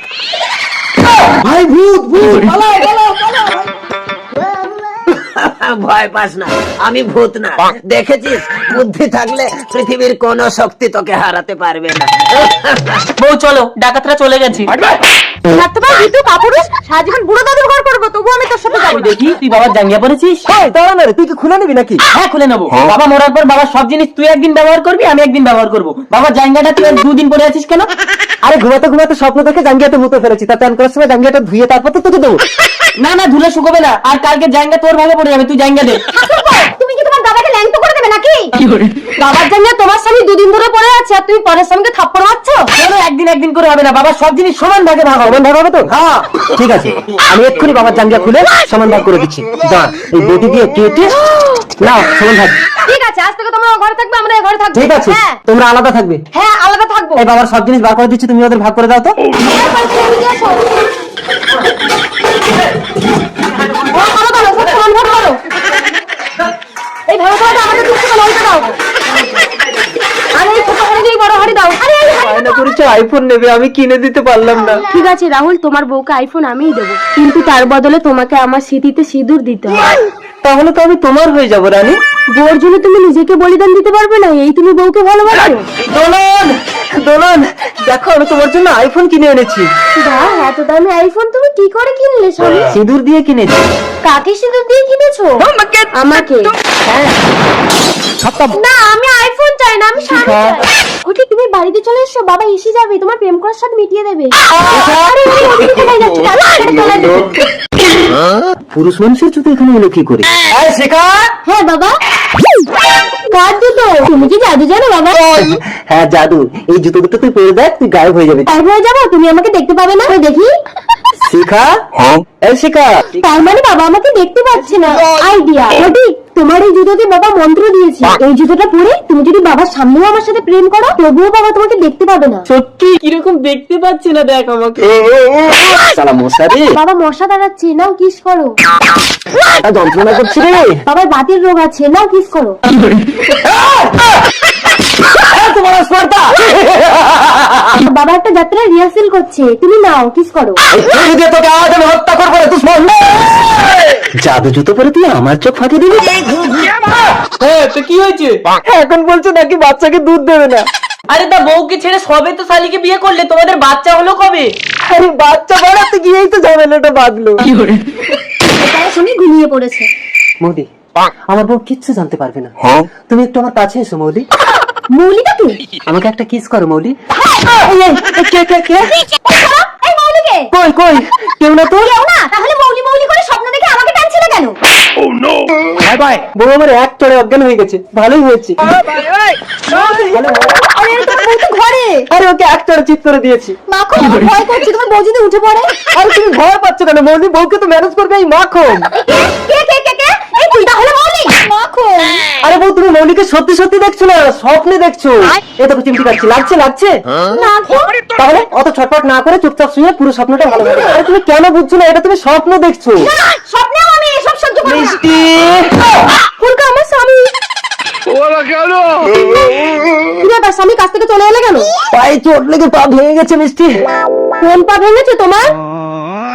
ভাই ভূত, ভূত, পালাও, পালাও, পালাও। ভয় পাস না, আমি ভূত না। দেখেছিস, বুদ্ধি থাকলে পৃথিবীর কোন শক্তি তোকে হারাতে পারবে না। বউ চলো, ডাকাতরা চলে গেছে। স্বার্থপর ভীতু কাপুরুষ সারা জীবন বুড়ো দাদুর ঘর করবো, তবু আমি তোর সাথে যাবো না। দেখি তুই বাবার জাঙ্গিয়া পড়েছিস। দাঁড়া না রে, তুই কি খুলে নিবি নাকি? হ্যাঁ খুলে নেবো। বাবা মরার পর বাবার সব জিনিস তুই একদিন ব্যবহার করবি, আমি একদিন ব্যবহার করবো। বাবার জাঙ্গিয়াটা তুই 2 দিন পরে আছিস কেন? আরে ঘুমাতে ঘুমাতে স্বপ্ন দেখে জাঙ্গিয়াতে মুতে ফেলেছি, তা চান করার সময় জাঙ্গিয়াটা ধুয়ে তারপর তো তোকে দেবো। না না, ধুলে শুকোবে না, আর কালকে জাঙ্গিয়া তোর ভাগে পড়ে যাবে, তুই জাঙ্গিয়া দে। তুমি কি তোমার দাদাকে ল্যাংটো করে দেবে নাকি? বাবার জাঙ্গিয়া তোমার স্বামী 2 দিন ধরে পড়ে আছে আর তুমি পরের স্বামীকে থাপ্পড় মারছো? কেন একদিন করে হবে না? বাবার সব জিনিস সমান ভাগে ভাগ হবে। সমান ভাগ হবে তো? হ্যাঁ ঠিক আছে, আমি এক্ষুনি বাবার জাঙ্গিয়া খুলে সমান ভাগ করে দিচ্ছি। দাঁড়া, এই বটি দিয়ে কেটে না সমান ভাগ। ঠিক আছে, আজ থেকে তোমরা ঘরে থাকবে, আমরা এই ঘরে থাকবো। ঠিক আছে, হ্যাঁ তোমরা আলাদা থাকবে। হ্যাঁ আলাদা থাকবো। এই বাবার সব জিনিস বার করে দিচ্ছি, তুমি ওদের ভাগ করে দাও তো। এই ভালো ভালো আমাদের দুটো লইতে দাও। আরে এই ছোট হাড়ি দিয়ে বড় হাড়ি দাও। আরে এই বায়না করেছে আইফোন নেবে, আমি কিনে দিতে পারলাম না। ঠিক আছে রাহুল, তোমার বউকে আইফোন আমিই দেবো, কিন্তু তার বদলে তোমাকে আমার স্মৃতিতে সিঁদুর দিতে হবে। তাহলে তো আমি তোমার হয়ে যাবো রানী। বউর জন্য তুমি নিজেকে বলিদান দিতে পারবে না? এই তুমি বউকে ভালোবাসো? দোলন দোলন, দেখো আমি তোমার জন্য আইফোন কিনে এনেছি। বাহ, এত দামি আইফোন তুমি কি করে কিনলে স্বামী? সিঁদুর দিয়ে কিনেছি। কাকে সিঁদুর দিয়ে কিনেছো? আমাকে। না, আমি আইফোন চাই না, আমি স্বামী চাই। ওকে, তুমি বাড়িতে চলে এসো, বাবা এসে যাবে, তোমার প্রেম করার সাথে মিটিয়ে দেবে। আরে ওদিকে কোথায় যাচ্ছ? তাড়াতাড়ি চলে এসো। পুরুষ মানুষের জুতো এখানে এলো কি করে? হ্যাঁ বাবা। কার জুতো? তুমি কি জাদু জানো বাবা? হ্যাঁ জাদু, এই জুতো দুটো তুই পরে দেখ, তুই গায়েব হয়ে যাবি। গায়েব হয়ে যাবো? তুমি আমাকে দেখতে পাবে না? ওই দেখি। শিখা, এই শিখা। তার মানে বাবা আমাকে দেখতে পাচ্ছে না। আইডিয়া ঠিক, তোমার এই জুতোতে বাবা মন্ত্র দিয়েছে। এই জুতোটা পরে তুমি যদি বাবার সামনেও আমার সাথে প্রেম করো, তবুও বাবা তোমাকে দেখতে পাবে না। সত্যি কিরকম দেখতে পাচ্ছি না, দেখ আমাকে। সালা মশারি, বাবা মশা দাঁড়াচ্ছে, নাও কিস করো। যন্ত্রণা করছি রে। বাবার বাতের রোগ আছে, নাও কিস করো। তোমার স্পর্ধা। বাবা একটা যাত্রায় রিহার্সেল করছে, তুমি নাও কিস করো। তোকে আজ আমি হত্যা করবো রে দুশ্মন। জাদু জুতো পরে তুই আমার চোখ ফাঁকি দিবি? তো কি হয়েছে? এখন বলছে নাকি বাচ্চাকে দুধ দেবে না। আরে তা বউকে ছেড়ে সবে তো শালিকে বিয়ে করলে, তোমাদের বাচ্চা হলো কবে? আরে বাচ্চা বাড়াতে গিয়েই তো ঝামেলাটা বাঁধলো। তার সঙ্গে ঘুমিয়ে পড়েছে। মৌলি, আমার বউ কিচ্ছু জানতে পারবে না। তুমি একটু আমার কাছে এসো মৌলি। মৌলিকা তুই আমাকে একটা কিস করো মৌলি। এই মৌলিকে কই কই, কেউ না তো। কেউ না, তাহলে মৌলি মৌলি করে স্বপ্ন দেখে আমাকে টানছিল কেন? Bye bye. বউ আমার এক চড়ে অজ্ঞান হয়ে গেছে, ভালোই হয়েছে। আরে তো বউ তো ঘরে। আরে ওকে এক চড়ে চিৎ করে দিয়েছি। মাখো, আমার ভয় করছে তোমার বউ যদি উঠে পড়ে। আরে তুমি ভয় পাচ্ছ কেন মৌলি? বউকে তো ম্যানেজ করবে এই মাখন। কে কে কে কে? এই তুই তাহলে মৌলি? মাখো। আরে বউ, তুমি মৌলিকে সত্যি সত্যি দেখছো না, স্বপ্নে দেখছো। এ তো চিমটি কাটছি, লাগছে লাগছে না তো। তাহলে অত ছটফট না করে চুপচাপ শুয়ে পুরো স্বপ্নটা ভালো করে। আরে তুমি কেন বুঝছো না? এটা তুমি স্বপ্ন দেখছো। স্বপ্নেও আমি এসব সহ্য করব না। মিষ্টি, ফুলকা আমার স্বামী। কি ব্যাপার, স্বামী কাছ থেকে চলে এলে কেন? পায়ে চোট লেগে পা ভেঙে গেছে মিষ্টি। কোন পা ভেঙেছে তোমার?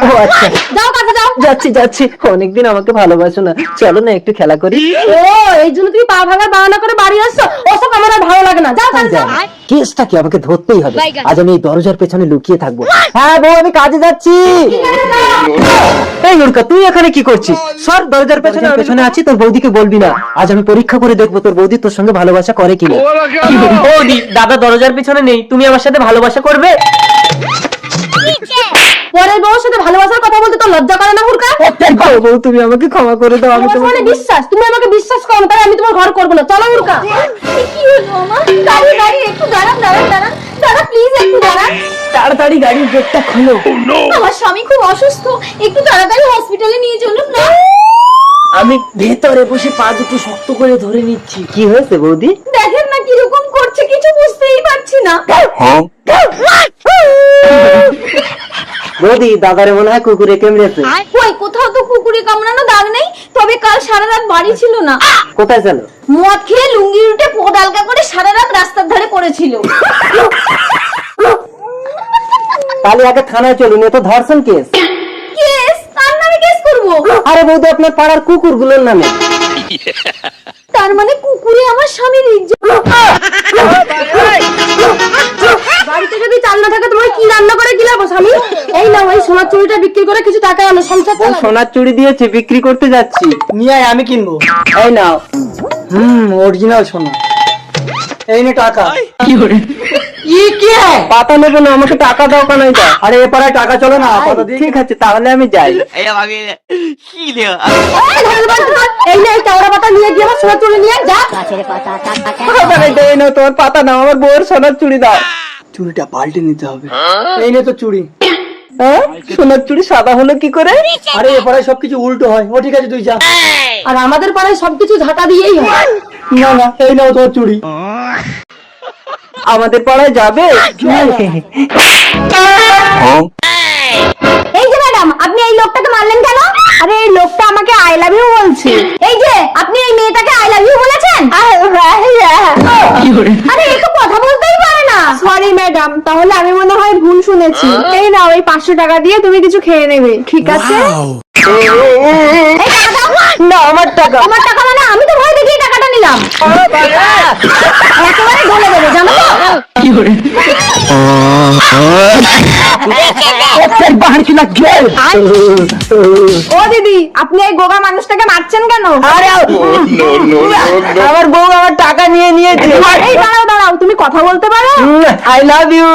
ও আচ্ছা, যাও কাছে যাও। যাচ্ছি যাচ্ছি। অনেকদিন আমাকে ভালোবাসো না, চলো না একটু খেলা করি। ও, এই জন্য তুমি পা ভাঙার বাহানা করে বাড়ি আসছো? ওসব আমার আর ভালো লাগে না, যাও কাছে যাও। কেসটা কি আমাকে ধরতেই হবে। আজ আমি এই দরজার পেছনে লুকিয়ে থাকবো। হ্যাঁ বউ, আমি কাজে যাচ্ছি। এই নুরকা, তুই এখানে কি করছিস? সর, দরজার পেছনে পেছনে আছি, তোর বৌদিকে বলবি না। আজ আমি পরীক্ষা করে দেখবো তোর বৌদি তোর সঙ্গে ভালোবাসা করে কিনা। বৌদি, দাদা দরজার পিছনে নেই, তুমি আমার সাথে ভালোবাসা করবে? পরের বউর সাথে ভালোবাসার কথা বলতে তো লজ্জা করে না ফুলকা? বউ, তুমি আমাকে ক্ষমা করে দাও। আমি ভালোবাসা তোমাকে মানে বিশ্বাস, তুমি আমাকে বিশ্বাস করো না, তাই আমি তোমার ঘর করবো না। চলো ফুলকা। কি হলো আমার? গাড়ি গাড়ি একটু দাঁড়ান দাঁড়ান দাঁড়ান দাদা, প্লিজ একটু দাঁড়ান। তাড়াতাড়ি গাড়ির গেটটা খোলো। আমার স্বামী খুব অসুস্থ, একটু তাড়াতাড়ি হসপিটালে নিয়ে চলুন না। আমি ভেতরে বসে পা দুটো শক্ত করে ধরে নিচ্ছি। কি হয়েছে বৌদি? দেখেন না কিরকম করছে, কিছু বুঝতেই পারছি না। বৌদি, দাদারে মনে হয় কুকুরে কামড়েছে। কই, কোথাও তো কুকুরে কামড়ানো দাগ নেই, তবে কাল সারা রাত বাড়ি ছিল না। কোথায় গেল? মদ খেয়ে লুঙ্গি উঠে পোদালকা করে সারা রাত রাস্তার ধারে পড়েছিল। তাহলে আগে থানায় চলুন, এ তো ধর্ষণ কেস। কেস? কার নামে কেস করব? আরে বৌদি, আপনার পাড়ার কুকুরগুলোর নামে। তার মানে কুকুরে আমার স্বামীর ইজ্জত। বাড়িতে যদি চাল না থাকে তোমার কি রান্না করে কি লাভ? স্বামী, এই নাও এই সোনার চুড়িটা বিক্রি করে কিছু টাকা আনো, সংসার ও চালাবো। সোনার চুড়ি দিয়েছে, বিক্রি করতে যাচ্ছি। নিয়ে আয়, আমি কিনবো। এই নাও। অরিজিনাল সোনা। এই নে টাকা। পাতা নেবো না, আমাকে টাকা দাও কেন দাও। আরে এ পাড়ায় টাকা চলে না, পাতা দিয়ে ঠিক আছে, তাহলে আমি যাই। এই নে এই চাওড়া পাতা নিয়ে গিয়ে আমার সোনার চুড়ি নিয়ে যা। এই নাও তোমার পাতা নাও, আমার বউয়ের সোনার চুড়ি দাও। চুড়িটা পাল্টে নিতে হবে। এই নে তো চুড়ি। হ্যাঁ? সোনার চুড়ি সাদা হলো কি করে? আরে এ পাড়ায় সবকিছু উল্টো হয়। ও ঠিক আছে, তুই যা। আর আমাদের পাড়ায় সবকিছু ঝাঁটা দিয়েই হয়। না না, এই নাও তোর চুড়ি। আমাদের পাড়ায় যাবে? এই যে ম্যাডাম, আপনি এই লোকটাকে মারলেন কেন? আরে এই লোকটা আমাকে আই লাভ ইউ বলছে। এই যে আপনি এই মেয়েটাকে আই লাভ ইউ বলেছেন? আরে এ তো কথা বলতেই পারে না। সরি ম্যাডাম, তাহলে আমি মনে হয় ভুল শুনেছি। এই নাও, এই 500 টাকা দিয়ে তুমি কিছু খেয়ে নেবে, ঠিক আছে? এই টাকা দাও। না, আমার টাকা। আমার টাকা মানে আমি তো ভয় দেখিয়ে টাকাটা নিলাম। একেবারে গলে দেবে, জানো তো? ও দিদি, আপনি এই গোগা মানুষটাকে মারছেন কেন? আরে আমার বউ আমার টাকা নিয়ে নিয়েছে। এই দাঁড়াও দাঁড়াও, তুমি কথা বলতে পারো? I love you.